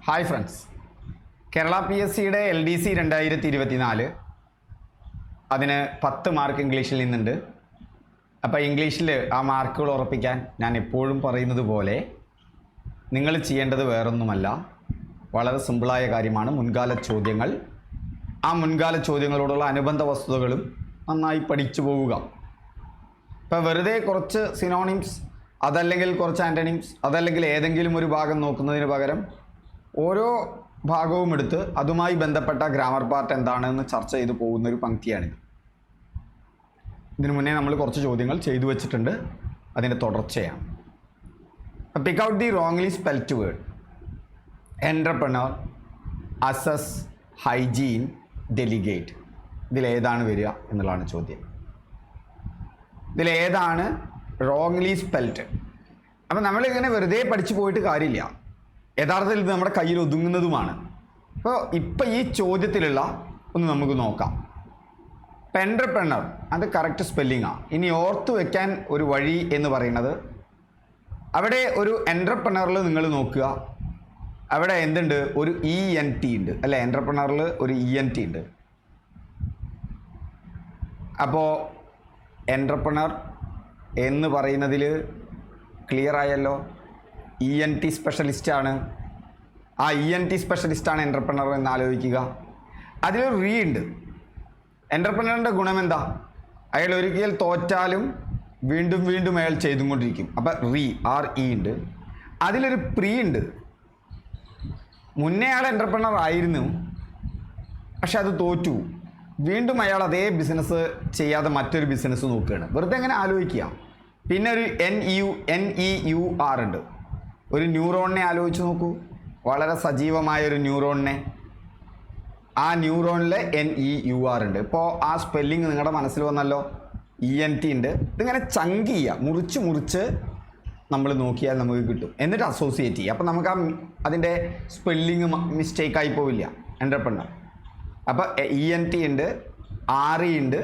Hi friends, Kerala PSC LDC 2024 അതിന് 10 mark ഇംഗ്ലീഷിൽ നിന്നുണ്ട്. അപ്പോൾ ഇംഗ്ലീഷിൽ ആ മാർക്കുകൾ ഉറപ്പിക്കാൻ ഞാൻ എപ്പോഴും പറയുന്നത് പോലെ നിങ്ങൾ ചെയ്യേണ്ടത് വേറൊന്നുമല്ല, വളരെ സിമ്പിളായ കാര്യമാണ്. മുൻകാല ചോദ്യങ്ങൾ, ആ മുൻകാല ചോദ്യങ്ങളോടുള്ള അനുബന്ധ വസ്തുതകളും നന്നായി പഠിച്ചു പോവുക. ഇപ്പോൾ വെറുതെ കുറച്ച് സിനോണിംസ്, അതല്ലെങ്കിൽ കുറച്ച് ആൻറ്റണിംസ്, അതല്ലെങ്കിൽ ഏതെങ്കിലും ഒരു ഭാഗം നോക്കുന്നതിന് പകരം ഓരോ ഭാഗവും എടുത്ത് അതുമായി ബന്ധപ്പെട്ട ഗ്രാമർ പാർട്ട് എന്താണെന്ന് ചർച്ച ചെയ്തു പോകുന്നൊരു പങ്ക്തിയാണിത്. ഇതിനു മുന്നേ നമ്മൾ കുറച്ച് ചോദ്യങ്ങൾ ചെയ്തു വച്ചിട്ടുണ്ട്, അതിൻ്റെ തുടർച്ചയാണ്. Pick out the wrongly spelt word. Entrepreneur, assess, hygiene, delegate. ഇതിലേതാണ് വരിക എന്നുള്ളതാണ് ചോദ്യം. ഇതിലേതാണ് റോങ്ലി സ്പെൽറ്റ്? അപ്പം നമ്മളിങ്ങനെ വെറുതെ പഠിച്ചു പോയിട്ട് കാര്യമില്ല, യഥാർത്ഥത്തിൽ ഇത് നമ്മുടെ കയ്യിൽ ഒതുങ്ങുന്നതുമാണ്. അപ്പോൾ ഇപ്പം ഈ ചോദ്യത്തിലുള്ള ഒന്ന് നമുക്ക് നോക്കാം. എൻ്റർപ്രണർ, അത് കറക്റ്റ് സ്പെല്ലിങ്ങാണ്. ഇനി ഓർത്ത് വയ്ക്കാൻ ഒരു വഴി എന്ന് പറയുന്നത്, അവിടെ ഒരു എൻ്റർപ്രണറിൽ നിങ്ങൾ നോക്കുക, അവിടെ എന്തുണ്ട്? ഒരു ENT ഉണ്ട് അല്ലേ? എൻ്റർപ്രണറിൽ ഒരു ENT ഉണ്ട്. അപ്പോൾ എൻ്റർപ്രണർ എന്ന് പറയുന്നതിൽ ക്ലിയർ ആയല്ലോ, ENT സ്പെഷ്യലിസ്റ്റാണ്. ആ ENT സ്പെഷ്യലിസ്റ്റാണ് എൻ്റർപ്രണർ എന്ന് ആലോചിക്കുക. അതിലൊരു റീ ഉണ്ട്. എൻ്റർപ്രണറിൻ്റെ ഗുണം എന്താ? അയാൾ ഒരിക്കൽ തോറ്റാലും വീണ്ടും വീണ്ടും അയാൾ ചെയ്തുകൊണ്ടിരിക്കും. അപ്പം RE ഉണ്ട്. അതിലൊരു പ്രീ ഉണ്ട്. മുന്നേ അയാൾ എൻ്റർപ്രണർ ആയിരുന്നു, പക്ഷെ അത് തോറ്റു. വീണ്ടും അയാൾ അതേ ബിസിനസ് ചെയ്യാതെ മറ്റൊരു ബിസിനസ് നോക്കുകയാണ്. വെറുതെ അങ്ങനെ ആലോചിക്കുക. പിന്നെ ഒരു NEUR ഉണ്ട്. ഒരു ന്യൂറോണിനെ ആലോചിച്ച് നോക്കൂ, വളരെ സജീവമായൊരു ന്യൂറോണിനെ. ആ ന്യൂറോണിൽ NEUR ഉണ്ട്. ഇപ്പോൾ ആ സ്പെല്ലിങ് നിങ്ങളുടെ മനസ്സിൽ വന്നല്ലോ, ENT ഉണ്ട്. ഇതിങ്ങനെ ചങ്ക് ചെയ്യുക, മുറിച്ച് നമ്മൾ നോക്കിയാൽ നമുക്ക് കിട്ടും. എന്നിട്ട് അസോസിയേറ്റ് ചെയ്യുക. അപ്പോൾ നമുക്ക് അതിൻ്റെ സ്പെല്ലിങ് മിസ്റ്റേക്കായി പോവില്ല. എൻ്റർപ്രണർ. അപ്പോൾ ENT ഉണ്ട്, RE ഉണ്ട്,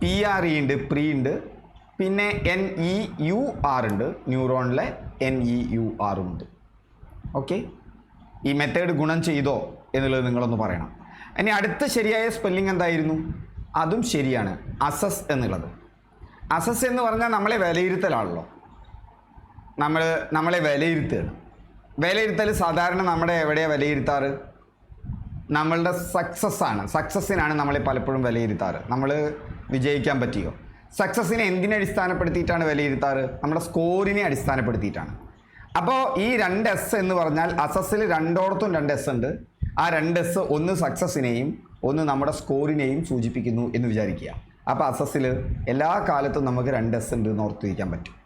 PRE ഉണ്ട്, പ്രീ ഉണ്ട്, പിന്നെ NEUR ഉണ്ട്. ന്യൂറോണിലെ NEUR ഉണ്ട്. ഓക്കെ, ഈ മെത്തേഡ് ഗുണം ചെയ്തോ എന്നുള്ളത് നിങ്ങളൊന്ന് പറയണം. ഇനി അടുത്ത ശരിയായ സ്പെല്ലിംഗ് എന്തായിരുന്നു? അതും ശരിയാണ്, അസസ് എന്നുള്ളത്. അസസ് എന്ന് പറഞ്ഞാൽ നമ്മളെ വിലയിരുത്തലാണല്ലോ. നമ്മളെ വിലയിരുത്തുകയാണ്. വിലയിരുത്തൽ സാധാരണ നമ്മുടെ എവിടെയാണ് വിലയിരുത്താറ്? നമ്മളുടെ സക്സസ്സാണ്. സക്സസ്സിനാണ് നമ്മളെ പലപ്പോഴും വിലയിരുത്താറ്. നമ്മൾ വിജയിക്കാൻ പറ്റിയോ? സക്സസ്സിനെ എന്തിനെ അടിസ്ഥാനപ്പെടുത്തിയിട്ടാണ് വിലയിരുത്താറ്? നമ്മുടെ സ്കോറിനെ അടിസ്ഥാനപ്പെടുത്തിയിട്ടാണ്. അപ്പോൾ ഈ 2 S എന്ന് പറഞ്ഞാൽ അസസ്സിൽ രണ്ടോടത്തും 2 S ഉണ്ട്. ആ 2 S ഒന്ന് സക്സസ്സിനെയും ഒന്ന് നമ്മുടെ സ്കോറിനെയും സൂചിപ്പിക്കുന്നു എന്ന് വിചാരിക്കുക. അപ്പോൾ അസസ്സിൽ എല്ലാ കാലത്തും നമുക്ക് 2 S ഉണ്ട് എന്ന് ഓർത്തിരിക്കാൻ പറ്റും.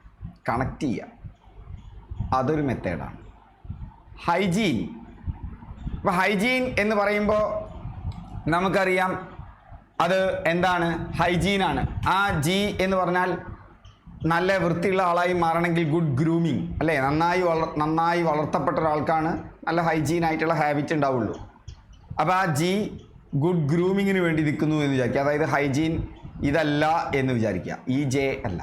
കണക്ട് ചെയ്യുക, അതൊരു മെത്തേഡാണ്. ഹൈജീൻ. അപ്പോൾ ഹൈജീൻ എന്ന് പറയുമ്പോൾ നമുക്കറിയാം അത് എന്താണ്? ഹൈജീനാണ്. ആ G എന്ന് പറഞ്ഞാൽ നല്ല വൃത്തിയുള്ള ആളായി മാറണമെങ്കിൽ ഗുഡ് ഗ്രൂമിങ് അല്ലേ? നന്നായി വളർത്തപ്പെട്ട ഒരാൾക്കാണ് നല്ല ഹൈജീനായിട്ടുള്ള ഹാബിറ്റ് ഉണ്ടാവുള്ളൂ. അപ്പോൾ ആ G ഗുഡ് ഗ്രൂമിങ്ങിന് വേണ്ടി നിൽക്കുന്നു എന്ന് വിചാരിക്കുക. അതായത് ഹൈജീൻ ഇതല്ല എന്ന് വിചാരിക്കുക. J അല്ല,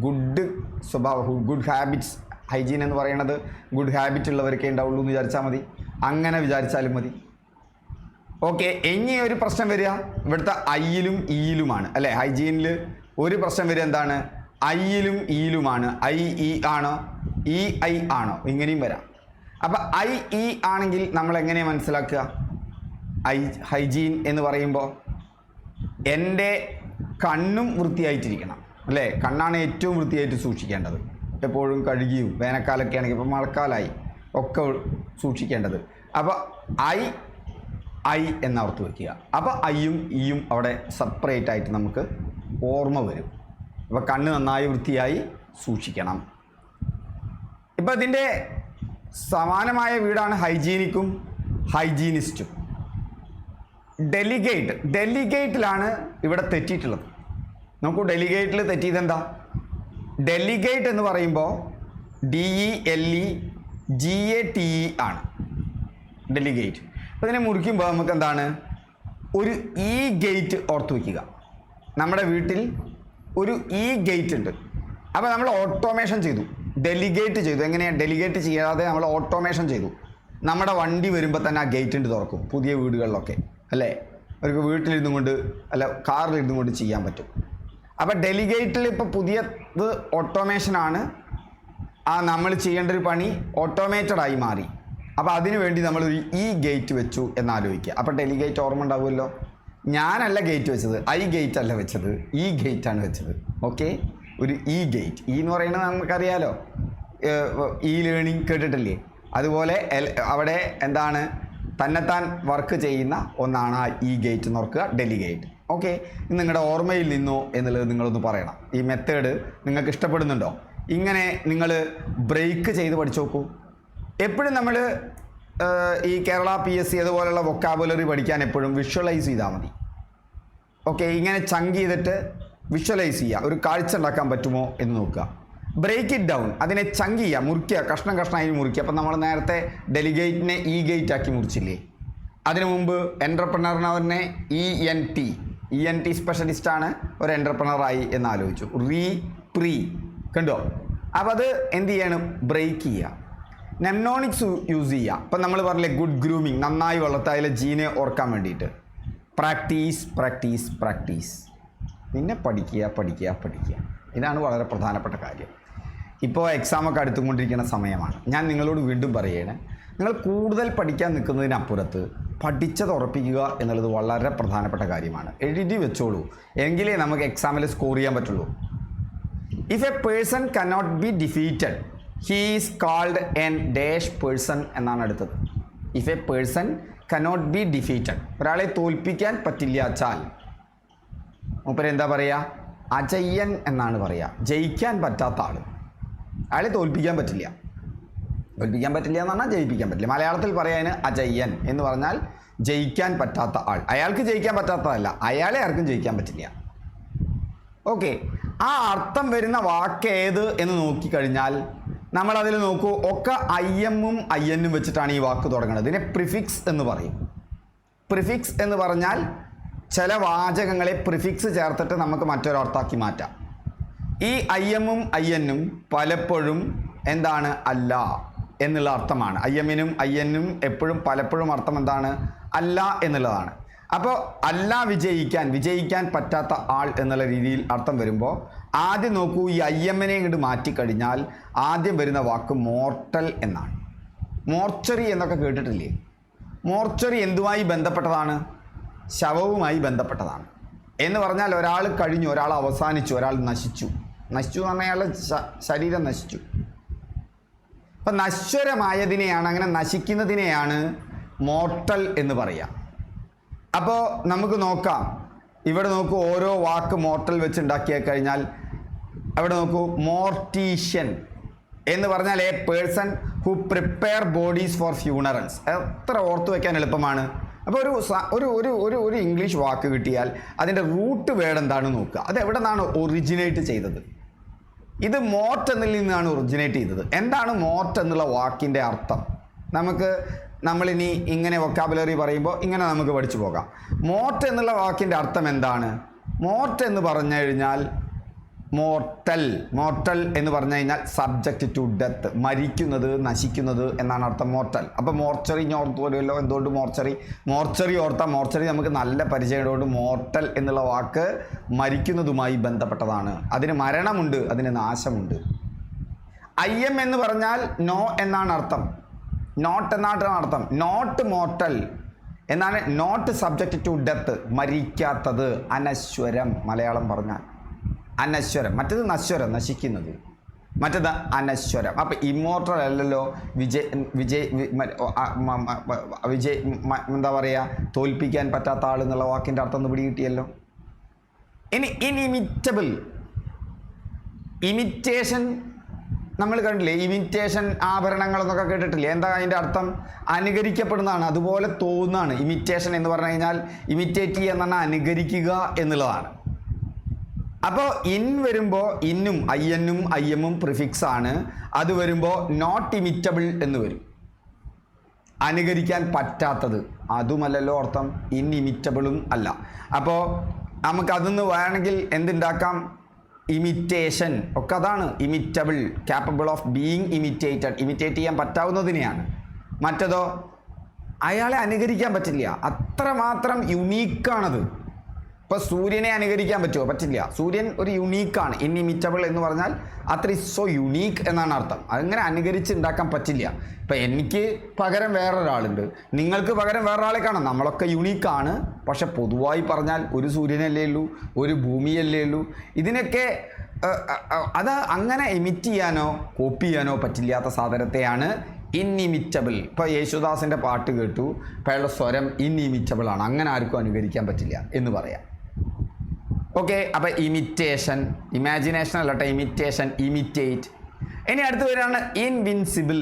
ഗുഡ് സ്വഭാവം, ഗുഡ് ഹാബിറ്റ്സ്. ഹൈജീൻ എന്ന് പറയുന്നത് ഗുഡ് ഹാബിറ്റ് ഉള്ളവർക്കേ ഉണ്ടാവുള്ളൂ എന്ന് വിചാരിച്ചാൽ മതി. അങ്ങനെ വിചാരിച്ചാലും മതി. ഓക്കെ, ഇനി ഒരു പ്രശ്നം വരിക ഇവിടുത്തെ Iയിലും Eയിലുമാണ് അല്ലേ? ഹൈജീനിൽ ഒരു പ്രശ്നം വരിക എന്താണ്? Iയിലും Eയിലുമാണ്. IE ആണോ EI ആണോ? ഇങ്ങനെയും വരാം. അപ്പം IE ആണെങ്കിൽ നമ്മൾ എങ്ങനെയാണ് മനസ്സിലാക്കുക? ഹൈജീൻ എന്ന് പറയുമ്പോൾ എൻ്റെ കണ്ണും വൃത്തിയായിട്ടിരിക്കണം അല്ലേ? കണ്ണാണ് ഏറ്റവും വൃത്തിയായിട്ട് സൂക്ഷിക്കേണ്ടത്. എപ്പോഴും കഴുകിയും, വേനൽക്കാലമൊക്കെ ആണെങ്കിൽ ഇപ്പോൾ മഴക്കാലമായി ഒക്കെ സൂക്ഷിക്കേണ്ടത്. അപ്പോൾ I എന്നോർത്ത് വയ്ക്കുക. അപ്പോൾ Iയും Eയും അവിടെ സെപ്പറേറ്റ് ആയിട്ട് നമുക്ക് ഓർമ്മ വരും. അപ്പോൾ കണ്ണ് നന്നായി വൃത്തിയായി സൂക്ഷിക്കണം. ഇപ്പോൾ ഇതിൻ്റെ സമാനമായ വീടാണ് ഹൈജീനിക്കും ഹൈജീനിസ്റ്റും. ഡെലിഗേറ്റിലാണ് ഇവിടെ തെറ്റിയിട്ടുള്ളത്. നോക്കൂ, ഡെലിഗേറ്റിൽ തെറ്റിയതെന്താ? ഡെലിഗേറ്റ് എന്ന് പറയുമ്പോൾ DELEGATE ആണ് ഡെലിഗേറ്റ്. അപ്പോൾ ഇതിനെ മുറിക്കുമ്പോൾ നമുക്ക് എന്താണ്? ഒരു ഗേറ്റ് ഓർത്ത് വയ്ക്കുക. നമ്മുടെ വീട്ടിൽ ഒരു ഗേറ്റ് ഉണ്ട്. അപ്പോൾ നമ്മൾ ഓട്ടോമേഷൻ ചെയ്തു, ഡെലിഗേറ്റ് ചെയ്തു. എങ്ങനെയാണ്? ഡെലിഗേറ്റ് ചെയ്യാതെ നമ്മൾ ഓട്ടോമേഷൻ ചെയ്തു. നമ്മുടെ വണ്ടി വരുമ്പോൾ തന്നെ ആ ഗേറ്റിൻ്റെ തുറക്കും പുതിയ വീടുകളിലൊക്കെ അല്ലേ. അവർക്ക് വീട്ടിലിരുന്നു കൊണ്ട് അല്ല കാറിലിരുന്നു കൊണ്ട് ചെയ്യാൻ പറ്റും. അപ്പോൾ ഡെലിഗേറ്റിൽ ഇപ്പോൾ പുതിയത് ഓട്ടോമേഷനാണ്. നമ്മൾ ചെയ്യേണ്ട ഒരു പണി ഓട്ടോമേറ്റഡായി മാറി. അപ്പോൾ അതിനു വേണ്ടി നമ്മളൊരു ഗേറ്റ് വെച്ചു എന്നാലോചിക്കുക. അപ്പോൾ ഡെലിഗേറ്റ് ഓർമ്മ ഉണ്ടാവുമല്ലോ. ഞാനല്ല ഗേറ്റ് വെച്ചത്, ഗേറ്റ് അല്ല വെച്ചത്, ഗേറ്റാണ് വെച്ചത്. ഓക്കെ, ഒരു ഗേറ്റ്. എന്ന് പറയുന്നത് നമുക്കറിയാലോ, ലേണിംഗ് കേട്ടിട്ടില്ലേ? അതുപോലെ അവിടെ എന്താണ് തന്നെത്താൻ വർക്ക് ചെയ്യുന്ന ഒന്നാണ് ആ ഗേറ്റ് എന്ന് ഓർക്കുക, ഡെലിഗേറ്റ്. ഓക്കെ, നിങ്ങളുടെ ഓർമ്മയിൽ നിന്നോ എന്നുള്ളത് നിങ്ങളൊന്ന് പറയണം. ഈ മെത്തേഡ് നിങ്ങൾക്ക് ഇഷ്ടപ്പെടുന്നുണ്ടോ? ഇങ്ങനെ നിങ്ങൾ ബ്രേക്ക് ചെയ്ത് പഠിച്ചു നോക്കൂ. എപ്പോഴും നമ്മൾ ഈ കേരള PSC അതുപോലുള്ള വൊക്കാബുലറി പഠിക്കാൻ എപ്പോഴും വിഷ്വലൈസ് ചെയ്താൽ മതി. ഓക്കെ, ഇങ്ങനെ ചങ്ക് ചെയ്തിട്ട് വിഷ്വലൈസ് ചെയ്യുക. ഒരു കാഴ്ച ഉണ്ടാക്കാൻ പറ്റുമോ എന്ന് നോക്കുക. ബ്രേക്ക് ഇറ്റ് ഡൗൺ, അതിനെ ചങ്ക് ചെയ്യുക, മുറിക്കുക, കഷ്ണം കഷ്ണമായി മുറിക്കുക. അപ്പം നമ്മൾ നേരത്തെ ഡെലിഗേറ്റിനെ ഗേറ്റ് ആക്കി മുറിച്ചില്ലേ? അതിനു മുമ്പ് എൻ്റർപ്രണറിനെ ENT സ്പെഷ്യലിസ്റ്റാണ് ഒരു എൻ്റർപ്രണറായി എന്ന് ആലോചിച്ചു. പ്രീ കണ്ടോ? അപ്പോൾ അത് എന്ത് ചെയ്യണം? ബ്രേക്ക് ചെയ്യുക. നെംനോണിക്സ് യൂസ് ചെയ്യുക. ഇപ്പം നമ്മൾ പറഞ്ഞില്ലേ ഗുഡ് ഗ്രൂമിങ്, നന്നായി വളർത്താതിലെ ജീനെ ഓർക്കാൻ വേണ്ടിയിട്ട് പ്രാക്ടീസ്. പിന്നെ പഠിക്കുക. ഇതാണ് വളരെ പ്രധാനപ്പെട്ട കാര്യം. ഇപ്പോൾ എക്സാമൊക്കെ അടുത്തുകൊണ്ടിരിക്കുന്ന സമയമാണ്. ഞാൻ നിങ്ങളോട് വീണ്ടും പറയുകയാണ്, നിങ്ങൾ കൂടുതൽ പഠിക്കാൻ നിൽക്കുന്നതിനപ്പുറത്ത് പഠിച്ചത് ഉറപ്പിക്കുക എന്നുള്ളത് വളരെ പ്രധാനപ്പെട്ട കാര്യമാണ്. എഴുതി വെച്ചോളൂ, എങ്കിലേ നമുക്ക് എക്സാമിൽ സ്കോർ ചെയ്യാൻ പറ്റുള്ളൂ. If A person cannot be defeated he is called N dash percent എന്നാണ് അടുത്തത്. If A person cannot be defeated, ഒരാളെ തോൽപ്പിക്കാൻ പറ്റില്ലാച്ചാൽ മൂപ്പരെന്താ പറയുക? അജയ്യൻ എന്നാണ് പറയുക. ജയിക്കാൻ പറ്റാത്ത ആൾ, അയാളെ തോൽപ്പിക്കാൻ പറ്റില്ല എന്ന് പറഞ്ഞാൽ ജയിപ്പിക്കാൻ പറ്റില്ല. മലയാളത്തിൽ പറയാൻ അജയ്യൻ എന്ന് പറഞ്ഞാൽ ജയിക്കാൻ പറ്റാത്ത ആൾ. അയാൾക്ക് ജയിക്കാൻ പറ്റാത്തതല്ല, അയാളെ ആർക്കും ജയിക്കാൻ പറ്റില്ല. ഓക്കെ, ആ അർത്ഥം വരുന്ന വാക്ക് ഏത് എന്ന് നോക്കിക്കഴിഞ്ഞാൽ നമ്മളതിൽ നോക്കൂ, ഒക്കെ IMഉം INഉം വെച്ചിട്ടാണ് ഈ വാക്ക് തുടങ്ങുന്നത്. ഇതിനെ പ്രിഫിക്സ് എന്ന് പറയും. പ്രിഫിക്സ് എന്ന് പറഞ്ഞാൽ ചില വാചകങ്ങളെ പ്രിഫിക്സ് ചേർത്തിട്ട് നമുക്ക് മറ്റൊരർത്ഥമാക്കി മാറ്റാം. ഈ IMഉം INഉം പലപ്പോഴും എന്താണ്? അല്ല എന്നുള്ള അർത്ഥമാണ്. IMനും INനും എപ്പോഴും പലപ്പോഴും അർത്ഥം എന്താണ്? അല്ല എന്നുള്ളതാണ്. അപ്പോൾ അല്ല വിജയിക്കാൻ പറ്റാത്ത ആൾ എന്നുള്ള രീതിയിൽ അർത്ഥം വരുമ്പോൾ ആദ്യം നോക്കൂ, ഈ IMനെ ഇങ്ങോട്ട് മാറ്റിക്കഴിഞ്ഞാൽ ആദ്യം വരുന്ന വാക്ക് മോർട്ടൽ എന്നാണ്. മോർച്ചറി എന്നൊക്കെ കേട്ടിട്ടില്ലേ? മോർച്ചറി എന്തുമായി ബന്ധപ്പെട്ടതാണ്? ശവവുമായി ബന്ധപ്പെട്ടതാണ്. എന്ന് പറഞ്ഞാൽ ഒരാൾ കഴിഞ്ഞു, ഒരാൾ അവസാനിച്ചു, ഒരാൾ നശിച്ചു എന്ന് പറഞ്ഞാൽ അയാളുടെ ശരീരം നശിച്ചു. അപ്പം നശ്വരമായതിനെയാണ്, അങ്ങനെ നശിക്കുന്നതിനെയാണ് മോർട്ടൽ എന്ന് പറയുക. അപ്പോൾ നമുക്ക് നോക്കാം, ഇവിടെ നോക്കൂ, ഓരോ വാക്ക് മോർട്ടൽ വെച്ച് ഉണ്ടാക്കിയ കഴിഞ്ഞാൽ അവിടെ നോക്കൂ, മോർട്ടീഷ്യൻ എന്ന് പറഞ്ഞാൽ a person who prepare bodies for funerals. എത്ര ഓർത്തു വയ്ക്കാൻ എളുപ്പമാണ്. അപ്പോൾ ഒരു ഇംഗ്ലീഷ് വാക്ക് കിട്ടിയാൽ അതിൻ്റെ റൂട്ട് വേർഡ് എന്താണെന്ന് നോക്കുക. അത് എവിടെ നിന്നാണ് ഒറിജിനേറ്റ് ചെയ്തത്? ഇത് മോർട്ട് എന്നതിൽ നിന്നാണ് ഒറിജിനേറ്റ് ചെയ്തത്. എന്താണ് മോർട്ട് എന്നുള്ള വാക്കിൻ്റെ അർത്ഥം? നമ്മളിനി ഇങ്ങനെ വൊക്കാബുലറി പറയുമ്പോൾ ഇങ്ങനെ നമുക്ക് പഠിച്ചു പോകാം. മോർട്ട് എന്നുള്ള വാക്കിൻ്റെ അർത്ഥം എന്താണ്? മോർട്ട് എന്ന് പറഞ്ഞു കഴിഞ്ഞാൽ മോർട്ടൽ എന്ന് പറഞ്ഞു കഴിഞ്ഞാൽ സബ്ജക്റ്റ് ടു ഡെത്ത്, മരിക്കുന്നത്, നശിക്കുന്നത് എന്നാണ് അർത്ഥം മോർട്ടൽ. അപ്പോൾ മോർച്ചറി ഞാൻ ഓർത്ത് വരുമല്ലോ. എന്തുകൊണ്ട് മോർച്ചറി ഓർത്താൽ മോർച്ചറി നമുക്ക് നല്ല പരിചയമുള്ളതുകൊണ്ട് മോർട്ടൽ എന്നുള്ള വാക്ക് മരിക്കുന്നതുമായി ബന്ധപ്പെട്ടതാണ്. അതിന് മരണമുണ്ട്, അതിന് നാശമുണ്ട്. IM എന്ന് പറഞ്ഞാൽ നോ എന്നാണ് അർത്ഥം, നോട്ട് എന്നാണ് അർത്ഥം. നോട്ട് മോർട്ടൽ എന്നാണ്, നോട്ട് സബ്ജക്റ്റ് ടു ഡെത്ത്, മരിക്കാത്തത്, അനശ്വരം. മലയാളം പറഞ്ഞാൽ അനശ്വരം. മറ്റത് നശ്വരം, നശിക്കുന്നത്. മറ്റത് അനശ്വരം. അപ്പം ഇമ്മോർട്ടൽ അല്ലല്ലോ. എന്താ പറയുക, തോൽപ്പിക്കാൻ പറ്റാത്ത ആൾ എന്നുള്ള വാക്കിൻ്റെ അർത്ഥം ഒന്ന് പിടികിട്ടിയല്ലോ. ഇനി ഇനിമിറ്റബിൾ, ഇമിറ്റേഷൻ നമ്മൾ കണ്ടില്ലേ? ഇമിറ്റേഷൻ ആഭരണങ്ങൾ എന്നൊക്കെ കേട്ടിട്ടില്ലേ? എന്താ അതിൻ്റെ അർത്ഥം? അനുകരിക്കപ്പെടുന്നതാണ്, അതുപോലെ തോന്നുന്നതാണ്. ഇമിറ്റേഷൻ എന്ന് പറഞ്ഞു കഴിഞ്ഞാൽ ഇമിറ്റേറ്റ് ചെയ്യുക എന്ന് പറഞ്ഞാൽ അനുകരിക്കുക എന്നുള്ളതാണ്. അപ്പോൾ വരുമ്പോൾ ഇന്നും INഉം IMഉം പ്രിഫിക്സ് ആണ്. അത് വരുമ്പോൾ നോട്ട് ഇമിറ്റബിൾ എന്ന് വരും. അനുകരിക്കാൻ പറ്റാത്തത്, അതുമല്ലല്ലോ അർത്ഥം. ഇന്നിമിറ്റബിളും അല്ല. അപ്പോൾ നമുക്കതൊന്ന് വേണമെങ്കിൽ എന്തുണ്ടാക്കാം? ഇമിറ്റേഷൻ ഒക്കെ അതാണ്. Imitable, capable of being imitated, imitate ചെയ്യാൻ പറ്റാവുന്നതിനെയാണ്. മറ്റതോ അയാളെ അനുകരിക്കാൻ പറ്റില്ല, അത്രമാത്രം യുണീക്കാണത്. ഇപ്പോൾ സൂര്യനെ അനുകരിക്കാൻ പറ്റുമോ? പറ്റില്ല. സൂര്യൻ ഒരു യുണീക്കാണ്. ഇന്നിമിറ്റബിൾ എന്ന് പറഞ്ഞാൽ അത്ര സോ യുണീക്ക് എന്നാണ് അർത്ഥം. അങ്ങനെ അനുകരിച്ച് ഉണ്ടാക്കാൻ പറ്റില്ല. ഇപ്പം എനിക്ക് പകരം വേറൊരാളുണ്ട്, നിങ്ങൾക്ക് പകരം വേറൊരാളെ കാണാം. നമ്മളൊക്കെ യുണീക്കാണ്. പക്ഷെ പൊതുവായി പറഞ്ഞാൽ ഒരു സൂര്യനല്ലേ ഉള്ളൂ, ഒരു ഭൂമിയല്ലേ ഉള്ളൂ. ഇതിനൊക്കെ അത് അങ്ങനെ ഇമിറ്റ് ചെയ്യാനോ കോപ്പി ചെയ്യാനോ പറ്റില്ലാത്ത സാധനത്തെയാണ് ഇന്നിമിറ്റബിൾ. ഇപ്പോൾ യേശുദാസിൻ്റെ പാട്ട് കേട്ടു, അപ്പോൾ അയാളുടെ സ്വരം ഇന്നിമിറ്റബിൾ ആണ്, അങ്ങനെ ആർക്കും അനുകരിക്കാൻ പറ്റില്ല എന്ന് പറയാം. ഓക്കെ, അപ്പോൾ ഇമിറ്റേഷൻ, ഇമാജിനേഷൻ അല്ലട്ടെ, ഇമിറ്റേഷൻ, ഇമിറ്റേറ്റ്. ഇനി അടുത്ത് വരികയാണ് ഇൻവിൻസിബിൾ.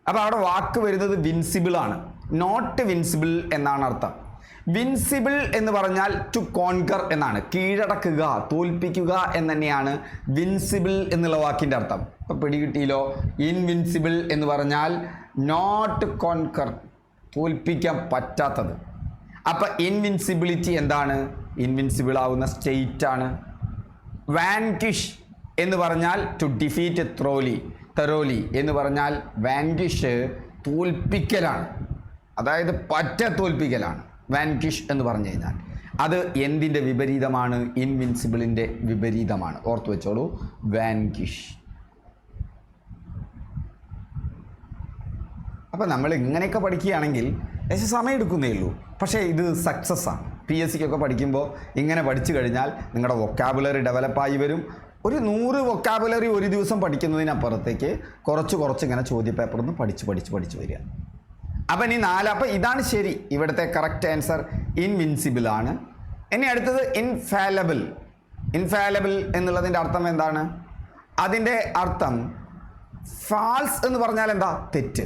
അപ്പോൾ അവിടെ വാക്ക് വരുന്നത് വിൻസിബിൾ ആണ്, നോട്ട് വിൻസിബിൾ എന്നാണ് അർത്ഥം. വിൻസിബിൾ എന്ന് പറഞ്ഞാൽ ടു കോൺകർ എന്നാണ്, കീഴടക്കുക, തോൽപ്പിക്കുക എന്ന് തന്നെയാണ് വിൻസിബിൾ എന്നുള്ള വാക്കിൻ്റെ അർത്ഥം. ഇപ്പോൾ പിടികിട്ടിയില്ലോ? ഇൻവിൻസിബിൾ എന്ന് പറഞ്ഞാൽ നോട്ട് കോൺകർ, തോൽപ്പിക്കാൻ പറ്റാത്തത്. അപ്പം ഇൻവിൻസിബിലിറ്റി എന്താണ്? ഇൻവിൻസിബിൾ ആവുന്ന സ്റ്റേറ്റ് ആണ്. വാൻകിഷ് എന്ന് പറഞ്ഞാൽ ടു ഡിഫീറ്റ് തെറോലി എന്ന് പറഞ്ഞാൽ വാൻകിഷ് തോൽപ്പിക്കലാണ്, അതായത് പറ്റ തോൽപ്പിക്കലാണ് വാൻകിഷ് എന്ന് പറഞ്ഞു കഴിഞ്ഞാൽ. അത് എന്തിൻ്റെ വിപരീതമാണ്? ഇൻവിൻസിബിളിൻ്റെ വിപരീതമാണ്. ഓർത്ത് വെച്ചോളൂ, വാൻകിഷ്. അപ്പോൾ നമ്മൾ ഇങ്ങനെയൊക്കെ പഠിക്കുകയാണെങ്കിൽ സമയം എടുക്കുന്നേ ഉള്ളൂ, പക്ഷേ ഇത് സക്സസ് ആണ്. PSCക്കൊക്കെ പഠിക്കുമ്പോൾ ഇങ്ങനെ പഠിച്ചു കഴിഞ്ഞാൽ നിങ്ങളുടെ വൊക്കാബുലറി ഡെവലപ്പായി വരും. ഒരു 100 വൊക്കാബുലറി ഒരു ദിവസം പഠിക്കുന്നതിനപ്പുറത്തേക്ക് കുറച്ച് ഇങ്ങനെ ചോദ്യപേപ്പറിൽ നിന്ന് പഠിച്ച് വരിക. അപ്പം ഇനി 4. അപ്പം ഇതാണ് ശരി, ഇവിടുത്തെ കറക്റ്റ് ആൻസർ ഇൻവിൻസിബിൾ ആണ്. ഇനി അടുത്തത് ഇൻഫാലബിൾ. ഇൻഫാലബിൾ എന്നുള്ളതിൻ്റെ അർത്ഥം എന്താണ്? അതിൻ്റെ അർത്ഥം ഫാൾസ് എന്ന് പറഞ്ഞാൽ എന്താ? തെറ്റ്.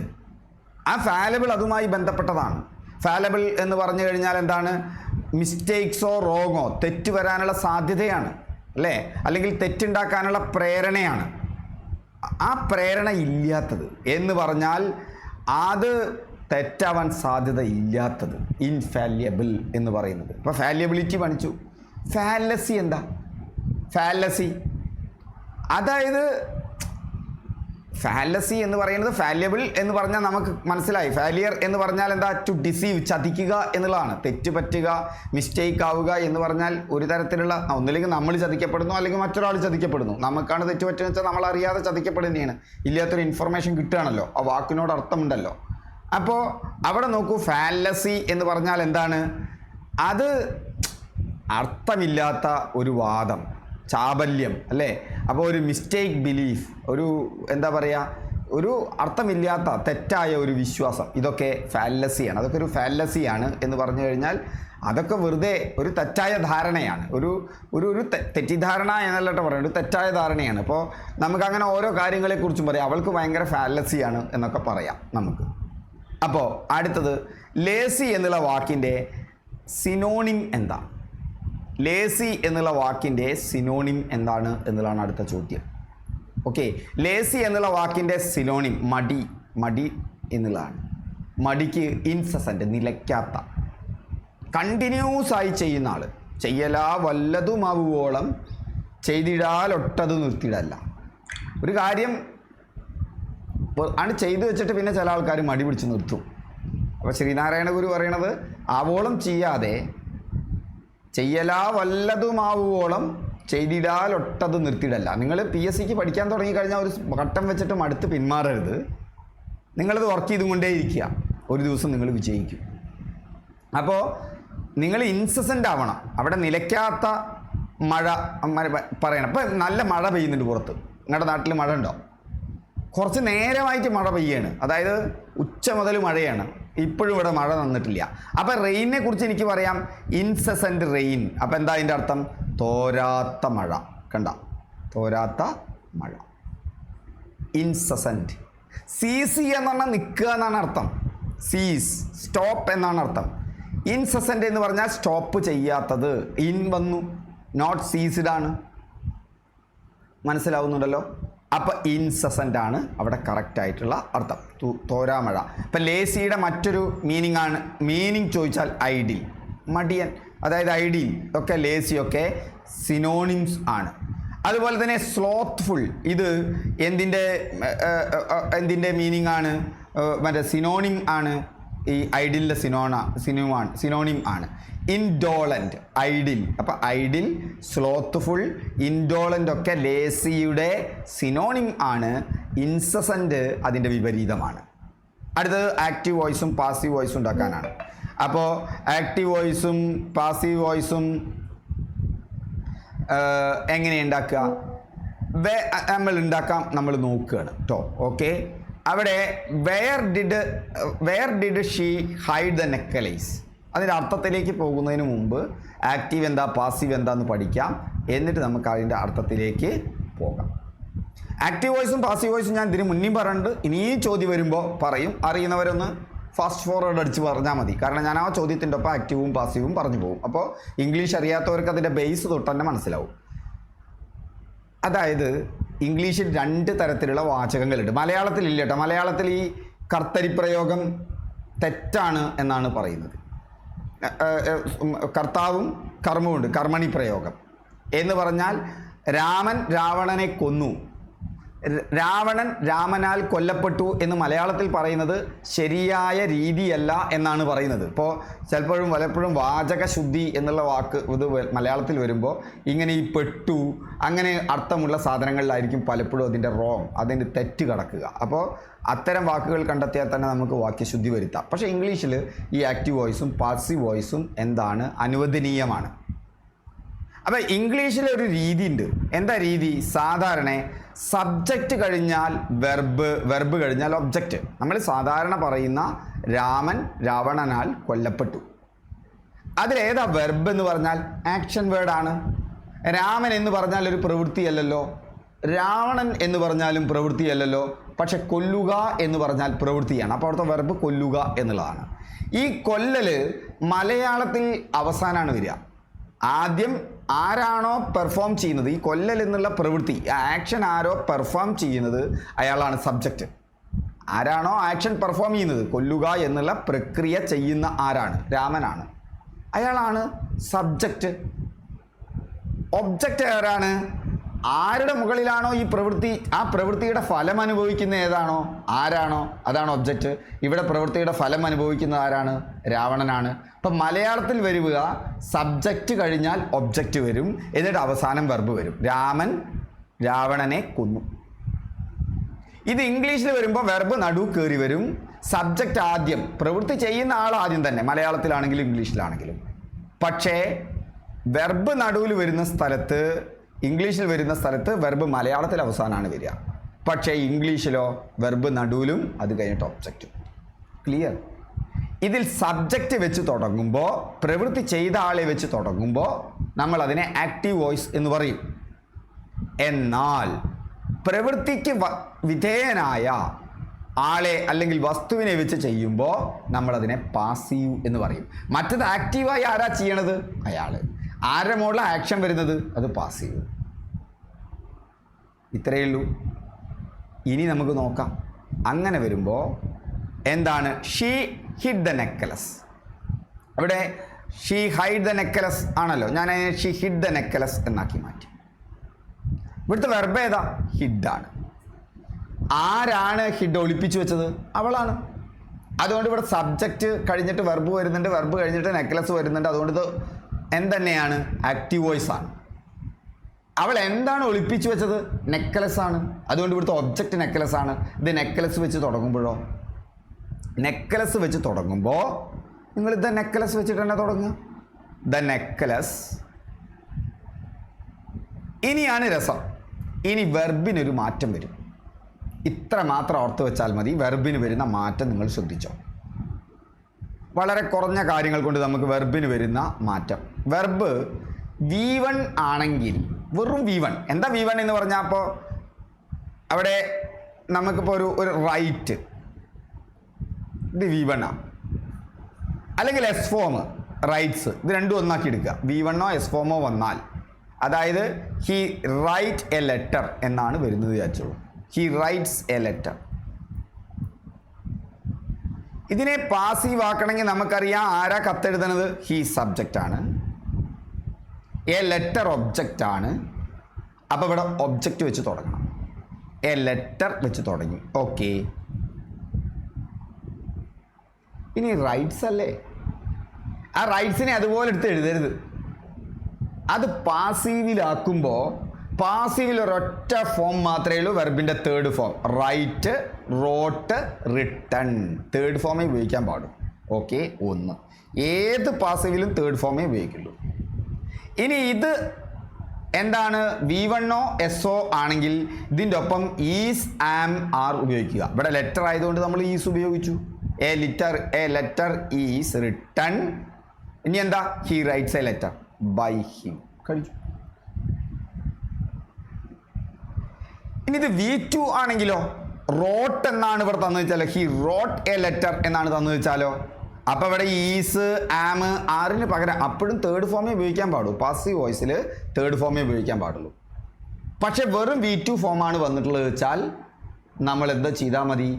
ആ ഫാലബിൾ അതുമായി ബന്ധപ്പെട്ടതാണ്. ഫാലബിൾ എന്ന് പറഞ്ഞു കഴിഞ്ഞാൽ എന്താണ്? മിസ്റ്റേക്സോ റോങ്ങോ, തെറ്റ് വരാനുള്ള സാധ്യതയാണ് അല്ലേ, അല്ലെങ്കിൽ തെറ്റുണ്ടാക്കാനുള്ള പ്രേരണയാണ്. ആ പ്രേരണ ഇല്ലാത്തത് എന്ന് പറഞ്ഞാൽ അത് തെറ്റാവാൻ സാധ്യത ഇല്ലാത്തത്, ഇൻഫാലിയബിൾ എന്ന് പറയുന്നത്. ഇപ്പോൾ ഫാലിയബിലിറ്റി പഠിച്ചു. ഫാലസി എന്താ? ഫാലസി അതായത് ഫാലസി എന്ന് പറയുന്നത്, ഫാലിയബിൾ എന്ന് പറഞ്ഞാൽ നമുക്ക് മനസ്സിലായി. ഫാലിയർ എന്ന് പറഞ്ഞാൽ എന്താ? ടു ഡിസീവ്, ചതിക്കുക എന്നുള്ളതാണ്. തെറ്റ് പറ്റുക, മിസ്റ്റേക്ക് ആവുക എന്ന് പറഞ്ഞാൽ ഒരു തരത്തിലുള്ള, ഒന്നില്ലെങ്കിൽ നമ്മൾ ചതിക്കപ്പെടുന്നു അല്ലെങ്കിൽ മറ്റൊരാൾ ചതിക്കപ്പെടുന്നു. നമുക്കാണ് തെറ്റ് പറ്റുക വെച്ചാൽ നമ്മൾ അറിയാതെ ചതിക്കപ്പെടുന്നതാണ്. ഇല്ലാത്തൊരു ഇൻഫർമേഷൻ കിട്ടുകയാണല്ലോ, ആ വാക്കിനോട് അർത്ഥമുണ്ടല്ലോ. അപ്പോൾ അവിടെ നോക്കൂ, ഫാലസി എന്ന് പറഞ്ഞാൽ എന്താണ്? അത് അർത്ഥമില്ലാത്ത ഒരു വാദം, ചാബല്യം അല്ലേ. അപ്പോൾ ഒരു മിസ്റ്റേക്ക് ബിലീഫ്, ഒരു എന്താ പറയുക, ഒരു അർത്ഥമില്ലാത്ത തെറ്റായ ഒരു വിശ്വാസം, ഇതൊക്കെ ഫാലസിയാണ്. അതൊക്കെ ഒരു ഫാലസിയാണ് എന്ന് പറഞ്ഞു കഴിഞ്ഞാൽ അതൊക്കെ വെറുതെ ഒരു തെറ്റായ ധാരണയാണ്. ഒരു തെറ്റിദ്ധാരണ എന്നല്ലട്ടോ പറയുന്നത്, ഒരു തെറ്റായ ധാരണയാണ്. അപ്പോൾ നമുക്കങ്ങനെ ഓരോ കാര്യങ്ങളെക്കുറിച്ചും പറയാം, അവൾക്ക് ഭയങ്കര ഫാലസിയാണ് എന്നൊക്കെ പറയാം നമുക്ക്. അപ്പോൾ അടുത്തത് ലേസി എന്നുള്ള വാക്കിൻ്റെ സിനോണിം എന്താ? ലേസി എന്നുള്ള വാക്കിൻ്റെ സിനോണിം എന്താണ് എന്നുള്ളതാണ് അടുത്ത ചോദ്യം. ഓക്കെ, ലേസി എന്നുള്ള വാക്കിൻ്റെ സിനോണിം മടി എന്നുള്ളതാണ്. മടിക്ക് ഇൻസസൻ്റ്, നിലയ്ക്കാത്ത, കണ്ടിന്യൂസ് ആയി ചെയ്യുന്ന ആൾ. ചെയ്യലാ വല്ലതുമാവുവോളം ചെയ്തിടാലൊട്ടത് നിർത്തിയിടല്ല. ഒരു കാര്യം ആണ് ചെയ്തു വെച്ചിട്ട് പിന്നെ ചില ആൾക്കാർ മടി പിടിച്ച് നിർത്തും. അപ്പോൾ ശ്രീനാരായണ ഗുരു പറയണത് ആവോളം ചെയ്യാതെ ചെയ്യലാ വല്ലതുമാവുവോളം ചെയ്തിടാലൊട്ടത് നിർത്തിയിടല്ല. നിങ്ങൾ PSCക്ക് പഠിക്കാൻ തുടങ്ങിക്കഴിഞ്ഞാൽ ഒരു ഘട്ടം വെച്ചിട്ട് മടുത്ത് പിന്മാറരുത്. നിങ്ങളത് വർക്ക് ചെയ്തുകൊണ്ടേ ഇരിക്കുക, ഒരു ദിവസം നിങ്ങൾ വിജയിക്കും. അപ്പോൾ നിങ്ങൾ ഇൻസസൻ്റ് ആവണം. അവിടെ നിലയ്ക്കാത്ത മഴ പറയണം. ഇപ്പം നല്ല മഴ പെയ്യുന്നുണ്ട് പുറത്ത്, നിങ്ങളുടെ നാട്ടിൽ മഴ ഉണ്ടോ? കുറച്ച് നേരമായിട്ട് മഴ പെയ്യാണ്, അതായത് ഉച്ച മുതൽ മഴയാണ്, ഇപ്പോഴും ഇവിടെ മഴ നിന്നിട്ടില്ല. അപ്പോൾ റെയിനെ കുറിച്ച് എനിക്ക് പറയാം, ഇൻസസൻ്റ് റെയിൻ. അപ്പോൾ എന്താ അതിൻ്റെ അർത്ഥം? തോരാത്ത മഴ. കണ്ട, തോരാത്ത മഴ, ഇൻസസൻ്റ്. സീസി എന്ന് പറഞ്ഞാൽ നിൽക്കുക എന്നാണ് അർത്ഥം. സീസ്, സ്റ്റോപ്പ് എന്നാണ് അർത്ഥം. ഇൻസസൻ്റ് എന്ന് പറഞ്ഞാൽ സ്റ്റോപ്പ് ചെയ്യാത്തത്. ഇൻ വന്നു, നോട്ട് സീസ്ഡ് ആണ്. മനസ്സിലാവുന്നുണ്ടല്ലോ? അപ്പോൾ ഇൻസസൻ്റ് ആണ് അവിടെ കറക്റ്റ് ആയിട്ടുള്ള അർത്ഥം, തോരാമഴ. ഇപ്പം ലേസിയുടെ മറ്റൊരു മീനിങ് ചോദിച്ചാൽ ഐഡിൽ, മടിയൻ, അതായത് ഐഡിൽ ഒക്കെ ലേസിയൊക്കെ സിനോണിംസ് ആണ്. അതുപോലെ തന്നെ സ്ലോത്ത്ഫുൾ, ഇത് എന്തിൻ്റെ മീനിങ് ആണ്? മറ്റേ സിനോണിം ആണ്. ഈ ഐഡിലിൻ്റെ സിനോണിം ആണ്. ഇൻഡോളൻറ്റ്, ഐഡിൽ. അപ്പോൾ ഐഡിൽ, സ്ലോത്ത്ഫുൾ, ഇൻഡോളൻ്റ് ഒക്കെ ലേസിയുടെ സിനോണിം ആണ്. ഇൻസസൻ്റ് അതിൻ്റെ വിപരീതമാണ്. അടുത്തത് ആക്റ്റീവ് വോയിസും പാസീവ് വോയിസും ഉണ്ടാക്കാനാണ്. അപ്പോൾ ആക്റ്റീവ് വോയിസും പാസീവ് വോയിസും എങ്ങനെ ഉണ്ടാക്കുക? നമ്മൾ ഉണ്ടാക്കാം, നമ്മൾ നോക്കുകയാണ് കേട്ടോ. ഓക്കെ, അവിടെ wear did she hide the necklace, അതിൻ്റെ അർത്ഥത്തിലേക്ക് പോകുന്നതിന് മുമ്പ് ആക്റ്റീവ് എന്താ പാസീവ് എന്താന്ന് പഠിക്കാം, എന്നിട്ട് നമുക്ക് അതിൻ്റെ അർത്ഥത്തിലേക്ക് പോകാം. ആക്റ്റീവ് വോയിസും പാസീവ് വോയിസും ഞാൻ ഇതിന് മുന്നേ പറഞ്ഞിട്ടുണ്ട്, ഇനിയും ചോദ്യം വരുമ്പോൾ പറയും. അറിയുന്നവരൊന്ന് ഫാസ്റ്റ് ഫോർവേഡ് അടിച്ച് പറഞ്ഞാൽ മതി, കാരണം ഞാൻ ആ ചോദ്യത്തിൻ്റെ ഒപ്പം ആക്റ്റീവും പാസീവും പറഞ്ഞു പോകും. അപ്പോൾ ഇംഗ്ലീഷ് അറിയാത്തവർക്ക് അതിൻ്റെ ബേസ് തൊട്ട് തന്നെ മനസ്സിലാവും. അതായത് ഇംഗ്ലീഷിൽ 2 തരത്തിലുള്ള വാചകങ്ങളുണ്ട്. മലയാളത്തിലില്ല കേട്ടോ. മലയാളത്തിൽ ഈ കർത്തരിപ്രയോഗം തെറ്റാണ് എന്നാണ് പറയുന്നത്. കർത്താവും കർമ്മവുമുണ്ട്. കർമ്മണി പ്രയോഗം എന്ന് പറഞ്ഞാൽ രാമൻ രാവണനെ കൊന്നു, രാവണൻ രാമനാൽ കൊല്ലപ്പെട്ടു എന്ന് മലയാളത്തിൽ പറയുന്നത് ശരിയായ രീതിയല്ല എന്നാണ് പറയുന്നത്. ഇപ്പോൾ പലപ്പോഴും വാചകശുദ്ധി എന്നുള്ള വാക്ക് ഇത് മലയാളത്തിൽ വരുമ്പോൾ ഇങ്ങനെ ഈ പെട്ടു അങ്ങനെ അർത്ഥമുള്ള സാധനങ്ങളിലായിരിക്കും പലപ്പോഴും അതിൻ്റെ തെറ്റ് കിടക്കുക. അപ്പോൾ അത്തരം വാക്കുകൾ കണ്ടെത്തിയാൽ തന്നെ നമുക്ക് വാക്യശുദ്ധി വരുത്താം. പക്ഷേ ഇംഗ്ലീഷിൽ ഈ ആക്റ്റീവ് വോയിസും പാസീവ് വോയിസും എന്താണ്? അനുവദനീയമാണ്. അപ്പോൾ ഇംഗ്ലീഷിലൊരു രീതിയുണ്ട്. എന്താ രീതി? സാധാരണ സബ്ജക്റ്റ് കഴിഞ്ഞാൽ വെർബ് കഴിഞ്ഞാൽ ഒബ്ജക്റ്റ്. നമ്മൾ സാധാരണ പറയുന്ന രാമൻ രാവണനാൽ കൊല്ലപ്പെട്ടു, അതിലേതാ വെർബ് എന്ന് പറഞ്ഞാൽ ആക്ഷൻ വേർഡാണ്. രാമൻ എന്ന് പറഞ്ഞാൽ ഒരു പ്രവൃത്തിയല്ലല്ലോ, രാവണൻ എന്ന് പറഞ്ഞാലും പ്രവൃത്തിയല്ലല്ലോ, പക്ഷെ കൊല്ലുക എന്ന് പറഞ്ഞാൽ പ്രവൃത്തിയാണ്. അപ്പോൾ അവിടുത്തെ വെർബ് കൊല്ലുക എന്നുള്ളതാണ്. ഈ കൊല്ലൽ മലയാളത്തിൽ അവസാനമാണ് വരിക. ആദ്യം ആരാണോ പെർഫോം ചെയ്യുന്നത്, ഈ കൊല്ലൽ എന്നുള്ള പ്രവൃത്തി, ആക്ഷൻ ആരോ പെർഫോം ചെയ്യുന്നത് അയാളാണ് സബ്ജക്റ്റ്. ആരാണോ ആക്ഷൻ പെർഫോം ചെയ്യുന്നത്, കൊല്ലുക എന്നുള്ള പ്രക്രിയ ചെയ്യുന്ന ആരാണ്? രാമനാണ്. അയാളാണ് സബ്ജക്റ്റ്. ഒബ്ജക്റ്റ് ആരാണ്? ആരുടെ മുകളിലാണോ ഈ പ്രവൃത്തി, ആ പ്രവൃത്തിയുടെ ഫലം അനുഭവിക്കുന്ന ഏതാണോ ആരാണോ അതാണ് ഒബ്ജക്റ്റ്. ഇവിടെ പ്രവൃത്തിയുടെ ഫലം അനുഭവിക്കുന്നത് ആരാണ്? രാവണനാണ്. അപ്പം മലയാളത്തിൽ വരിക സബ്ജക്റ്റ് കഴിഞ്ഞാൽ ഒബ്ജക്റ്റ് വരും, എന്നിട്ട് അവസാനം വെർബ് വരും. രാമൻ രാവണനെ കൊന്നു. ഇത് ഇംഗ്ലീഷിൽ വരുമ്പോൾ വെർബ് നടു കയറി വരും. സബ്ജക്റ്റ് ആദ്യം, പ്രവൃത്തി ചെയ്യുന്ന ആൾ ആദ്യം തന്നെ, മലയാളത്തിലാണെങ്കിലും ഇംഗ്ലീഷിലാണെങ്കിലും. പക്ഷേ വെർബ് നടുവിൽ വരുന്ന സ്ഥലത്ത്, ഇംഗ്ലീഷിൽ വരുന്ന സ്ഥലത്ത് വെർബ് മലയാളത്തിൽ അവസാനമാണ് വരിക. പക്ഷേ ഇംഗ്ലീഷിലോ വെർബ് നടുവിലും അത് കഴിഞ്ഞിട്ട് ഒബ്ജക്റ്റും. ക്ലിയർ? ഇതിൽ സബ്ജക്റ്റ് വെച്ച് തുടങ്ങുമ്പോൾ, പ്രവൃത്തി ചെയ്ത ആളെ വെച്ച് തുടങ്ങുമ്പോൾ നമ്മൾ അതിനെ ആക്റ്റീവ് വോയിസ് എന്ന് പറയും. എന്നാൽ പ്രവൃത്തിക്ക് വിധേയനായ ആളെ അല്ലെങ്കിൽ വസ്തുവിനെ വെച്ച് ചെയ്യുമ്പോൾ നമ്മളതിനെ പാസീവ് എന്ന് പറയും. മറ്റത് ആക്റ്റീവായി ആരാ ചെയ്യണത്? അയാൾ. ആരുടെ മുകളിൽ ആക്ഷൻ വരുന്നത്? അത് പാസീവ്. ഇത്രയേ ഉള്ളൂ. ഇനി നമുക്ക് നോക്കാം. അങ്ങനെ വരുമ്പോൾ എന്താണ്? She ഹിഡ് the necklace. അവിടെ ഷീ ഹൈഡ് ദ നെക്ലസ് ആണല്ലോ, ഞാൻ ഷീ ഹിഡ് ദ നെക്ലസ് എന്നാക്കി മാറ്റി. ഇവിടുത്തെ വെർബ് ഏതാ? ഹിഡാണ്. ആരാണ് ഹിഡ് ഒളിപ്പിച്ചു വെച്ചത്? അവളാണ്. അതുകൊണ്ട് ഇവിടെ സബ്ജക്റ്റ് കഴിഞ്ഞിട്ട് വെർബ് വരുന്നുണ്ട്, വെർബ് കഴിഞ്ഞിട്ട് നെക്ലസ് വരുന്നുണ്ട്. അതുകൊണ്ട് ഇത് എന്തെന്നെയാണ്? ആക്റ്റീവ് വോയിസ് ആണ്. അവൾ എന്താണ് ഒളിപ്പിച്ചു വെച്ചത്? നെക്ലസ് ആണ്. അതുകൊണ്ട് ഇവിടുത്തെ ഒബ്ജക്റ്റ് നെക്ലസ് ആണ്. ഇത് നെക്ലസ് വെച്ച് തുടങ്ങുമ്പോഴോ? നെക്ലസ് വെച്ച് തുടങ്ങുമ്പോൾ നിങ്ങൾ ദ നെക്ലസ് വെച്ചിട്ട് തന്നെ തുടങ്ങുക. The necklace. ഇനിയാണ് രസം. ഇനി വെർബിനൊരു മാറ്റം വരും. ഇത്ര മാത്രം ഓർത്ത് വെച്ചാൽ മതി. വെർബിന് വരുന്ന മാറ്റം നിങ്ങൾ ശ്രദ്ധിച്ചോ. വളരെ കുറഞ്ഞ കാര്യങ്ങൾ കൊണ്ട് നമുക്ക് വെർബിന് വരുന്ന മാറ്റം. വെർബ് V1 ആണെങ്കിൽ, വെറും V1. എന്താ V1 എന്ന് പറഞ്ഞാൽ? അപ്പോൾ അവിടെ നമുക്കിപ്പോൾ ഒരു റൈറ്റ്, ഇത് V1 ആണ്. അല്ലെങ്കിൽ എസ് ഫോം, റൈറ്റ്സ്, ഇത് രണ്ടും ഒന്നാക്കി എടുക്കുക. V1 എസ് ഫോമോ വന്നാൽ, അതായത് ഹി റൈറ്റ് എ ലെറ്റർ എന്നാണ് വരുന്നത് വിചാരിച്ചോളൂ. He writes a letter. ഇതിനെ പാസീവ് ആക്കണമെങ്കിൽ നമുക്കറിയാം ആരാ കത്തെഴുതുന്നത്? ഹി സബ്ജക്റ്റ് ആണ്. എ ലെറ്റർ ഒബ്ജക്റ്റ് ആണ്. അപ്പോൾ ഇവിടെ ഒബ്ജക്റ്റ് വെച്ച് തുടങ്ങണം. എ ലെറ്റർ വെച്ച് തുടങ്ങി. ഓക്കെ, ഇനി റൈറ്റ്സ് അല്ലേ? ആ റൈറ്റ്സിനെ അതുപോലെ എടുത്ത് എഴുതരുത്. അത് പാസീവിലാക്കുമ്പോൾ പാസീവിൽ ഒരൊറ്റ ഫോം മാത്രമേ ഉള്ളൂ, വെർബിൻ്റെ third form. Write, wrote, written. Third ഫോമേ ഉപയോഗിക്കാൻ പാടും. ഓക്കെ, ഒന്ന്. ഏത് പാസീവിലും തേർഡ് ഫോമേ ഉപയോഗിക്കുള്ളൂ. ഇനി ഇത് എന്താണ്? V1 SO ആണെങ്കിൽ ഇതിൻ്റെ ഒപ്പം ഈസ്, ആം, ആർ ഉപയോഗിക്കുക. ഇവിടെ ലെറ്റർ ആയതുകൊണ്ട് നമ്മൾ ഈസ് ഉപയോഗിച്ചു. A letter is written. ഇനി എന്താ? He writes a letter by him. കഴിച്ചു. ഇനി ഇത് V2 ആണെങ്കിലോ? റോട്ട് എന്നാണ് ഇവിടെ തന്നു വെച്ചാലോ? ഹി റോട്ട് എ ലെറ്റർ എന്നാണ് തന്നു വെച്ചാലോ? അപ്പോൾ ഇവിടെ ഈസ്, ആം, ആറിന് പകരം അപ്പോഴും തേർഡ് ഫോമേ ഉപയോഗിക്കാൻ പാടൂ. പാസീവ് വോയിസിൽ തേർഡ് ഫോമേ ഉപയോഗിക്കാൻ പാടുള്ളൂ. പക്ഷെ വെറും V2 ഫോമാണ് വന്നിട്ടുള്ളത് വെച്ചാൽ നമ്മൾ എന്താ ചെയ്താൽ മതി?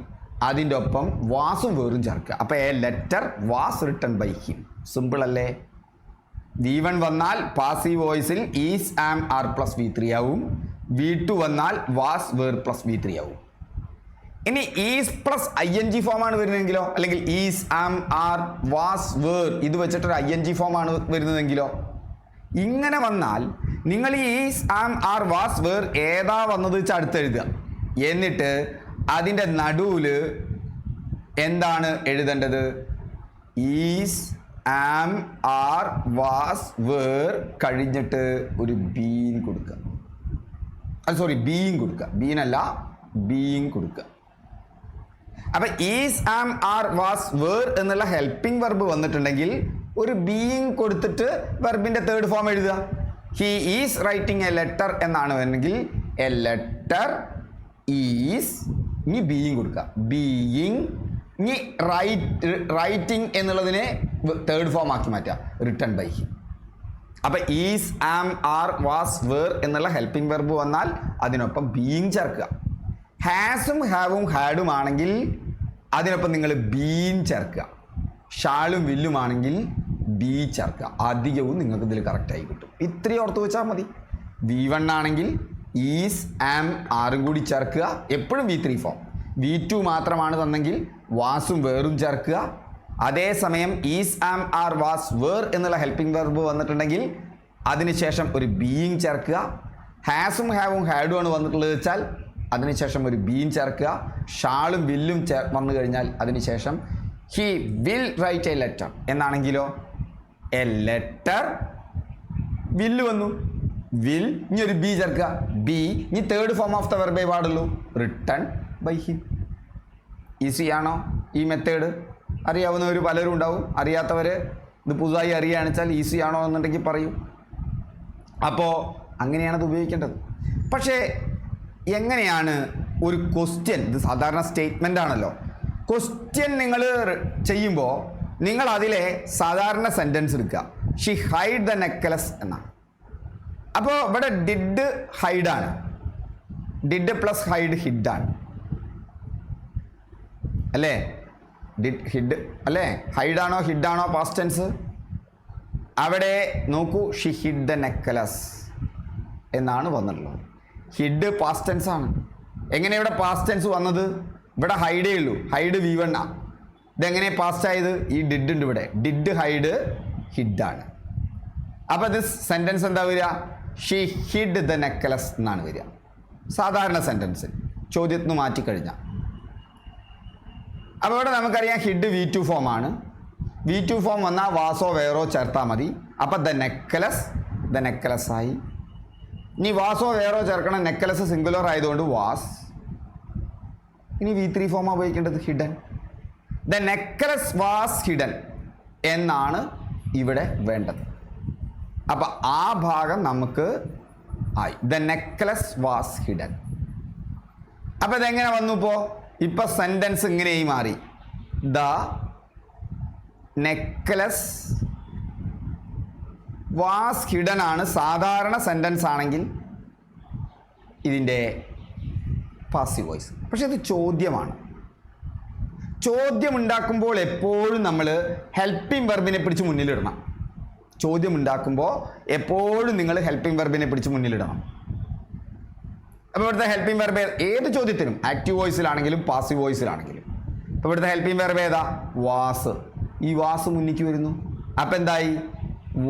അതിൻ്റെ ഒപ്പം വാസും വേറും ചേർക്കുക. അപ്പോൾ a letter was written by him. Simple അല്ലേ? V1 വന്നാൽ പാസീവ് വോയിസിൽ is, am, are plus V3 ആവും. V2 വന്നാൽ വാസ്, വേർ പ്ലസ് V3 ആവും. ഇനി ഈസ് പ്ലസ് ING ഫോമാണ് വരുന്നതെങ്കിലോ? അല്ലെങ്കിൽ is, am, are, was, were ഇത് വെച്ചിട്ടൊരു ING ഫോമാണ് വരുന്നതെങ്കിലോ? ഇങ്ങനെ വന്നാൽ നിങ്ങൾ ഈ is, am, are, was, were ഏതാ വന്നത് വെച്ചാൽ അടുത്തെഴുതുക. എന്നിട്ട് അതിൻ്റെ നടുവിൽ എന്താണ് എഴുതേണ്ടത്? Is, am, are, was, were കഴിഞ്ഞിട്ട് ഒരു ബീങ് കൊടുക്കുക. സോറി, ബീയിങ് കൊടുക്കുക. ബീനല്ല, ബീയിങ് കൊടുക്കുക. അപ്പം is, am, are, was, were എന്നുള്ള ഹെൽപ്പിംഗ് വെർബ് വന്നിട്ടുണ്ടെങ്കിൽ ഒരു ബീയിങ് കൊടുത്തിട്ട് വെർബിൻ്റെ തേർഡ് ഫോം എഴുതുക. He is writing a letter എന്നാണ് വേണമെങ്കിൽ എ ലെറ്റർ ഈസ്, ഇനി ബീയിങ് കൊടുക്കുക. ബീയിങ്, ഇനി റൈറ്റിംഗ് എന്നുള്ളതിനെ തേർഡ് ഫോം ആക്കി മാറ്റുക. Written by him. അപ്പം is, am, are, was, were എന്നുള്ള ഹെൽപ്പിംഗ് വെർബ് വന്നാൽ അതിനൊപ്പം ബീയിങ് ചേർക്കുക. ഹാസും, ഹാവും, ഹാഡും ആണെങ്കിൽ അതിനൊപ്പം നിങ്ങൾ ബീൻ ചേർക്കുക. ഷാളും വില്ലും ആണെങ്കിൽ ബി ചേർക്കുക. അധികവും നിങ്ങൾക്ക് ഇതിൽ കറക്റ്റായി കിട്ടും. ഇത്രയും ഓർത്ത് വെച്ചാൽ മതി. V1 ആണെങ്കിൽ ഈസ്, ആം, ആറും കൂടി ചേർക്കുക. എപ്പോഴും V3 ഫോം. V2 മാത്രമാണ് തന്നെങ്കിൽ വാസും വേറും ചേർക്കുക. അതേസമയം is, am, are, was, were എന്നുള്ള ഹെൽപ്പിംഗ് വെർബ് വന്നിട്ടുണ്ടെങ്കിൽ അതിനുശേഷം ഒരു ബീയിങ് ചേർക്കുക. ഹാസും, ഹാവും, ഹാഡും ആണ് വന്നിട്ടുള്ളത് വെച്ചാൽ അതിനുശേഷം ഒരു ബീൻ ചേർക്കുക. ഷാളും വില്ലും വന്നു കഴിഞ്ഞാൽ അതിനുശേഷം he will write a letter എന്നാണെങ്കിലോ? എ ലെറ്റർ, വില്ല് വന്നു, വിൽ, ഇനി ഒരു ബി ചേർക്കുക. ബി, ഇനി തേർഡ് ഫോം ഓഫ് ദ വെർബേ പാടുള്ളൂ. Written by him. ഈസി ആണോ ഈ മെത്തേഡ്? അറിയാവുന്നവർ പലരും ഉണ്ടാവും. അറിയാത്തവർ ഇത് പുതുതായി അറിയുകയാണെന്ന് വെച്ചാൽ ഈസി ആണോ എന്നുണ്ടെങ്കിൽ പറയൂ. അപ്പോൾ അങ്ങനെയാണത് ഉപയോഗിക്കേണ്ടത്. പക്ഷേ എങ്ങനെയാണ് ഒരു ക്വസ്റ്റ്യൻ, ഇത് സാധാരണ സ്റ്റേറ്റ്മെൻ്റ് ആണല്ലോ, ക്വസ്റ്റ്യൻ നിങ്ങൾ ചെയ്യുമ്പോൾ നിങ്ങൾ അതിലെ സാധാരണ സെൻറ്റൻസ് എടുക്കുക. ഷി ഹൈഡ് ദ നെക്ലസ് എന്നാണ്. അപ്പോൾ ഇവിടെ ഡിഡ് ഹൈഡാണ്. ഡിഡ് പ്ലസ് ഹൈഡ് ഹിഡാണ് അല്ലേ? ഡിഡ് ഹിഡ് അല്ലേ? ഹൈഡാണോ ഹിഡാണോ പാസ്റ്റ് ടെൻസ്? അവിടെ നോക്കൂ, ഷി ഹിഡ് ദ നെക്ലസ് എന്നാണ് വന്നിട്ടുള്ളത്. ഹിഡ് പാസ്റ്റ് ടെൻസ് ആണ്. എങ്ങനെ ഇവിടെ പാസ്റ്റ് ടെൻസ് വന്നത്? ഇവിടെ ഹൈഡേ ഉള്ളൂ. ഹൈഡ് V1 ആണ്. ഇതെങ്ങനെ പാസ്റ്റ് ആയത്? ഈ ഡിഡ് ഉണ്ട് ഇവിടെ. ഡിഡ് ഹൈഡ് ഹിഡാണ്. അപ്പോൾ ഇത് സെൻറ്റൻസ് എന്താ വരിക? ഷീ ഹിഡ് ദ നെക്ലസ് എന്നാണ് വരിക. സാധാരണ സെൻറ്റൻസ് ചോദ്യത്തിന് മാറ്റിക്കഴിഞ്ഞാൽ. അപ്പോൾ ഇവിടെ നമുക്കറിയാം ഹിഡ് V2 ഫോമാണ്. V2 ഫോം വന്നാൽ വാസോ വേറോ ചേർത്താൽ മതി. അപ്പോൾ ദ നെക്ലസ് ആയി. ഇനി വാസോ വേറോ ചേർക്കണം. നെക്ലസ് സിംഗുലർ ആയതുകൊണ്ട് വാസ്. ഇനി V3 ഫോമാണ് ഉപയോഗിക്കേണ്ടത്, hidden. The necklace was hidden എന്നാണ് ഇവിടെ വേണ്ടത്. അപ്പം ആ ഭാഗം നമുക്ക് ആയി. The necklace was hidden. അപ്പം ഇതെങ്ങനെ വന്നു? ഇപ്പോൾ സെൻറ്റൻസ് ഇങ്ങനെയായി മാറി. ദ നെക്ലസ് വാസ് ഹിഡൻ ആണ് സാധാരണ സെൻറ്റൻസ് ആണെങ്കിൽ ഇതിൻ്റെ പാസീവ് വോയിസ്. പക്ഷെ ഇത് ചോദ്യമാണ്. ചോദ്യം ഉണ്ടാക്കുമ്പോൾ എപ്പോഴും നമ്മൾ ഹെൽപ്പിംഗ് വെർബിനെ പിടിച്ച് അപ്പോൾ ഇവിടുത്തെ ഹെൽപ്പിംഗ് വെർബ് ഏത് ചോദ്യത്തിനും ആക്റ്റീവ് വോയിസിലാണെങ്കിലും പാസീവ് വോയിസിലാണെങ്കിലും. അപ്പോൾ ഇവിടുത്തെ ഹെൽപ്പിംഗ് വെർബ് ഏതാ? വാസ്. ഈ വാസ് മുന്നിക്ക് വരുന്നു. അപ്പം എന്തായി?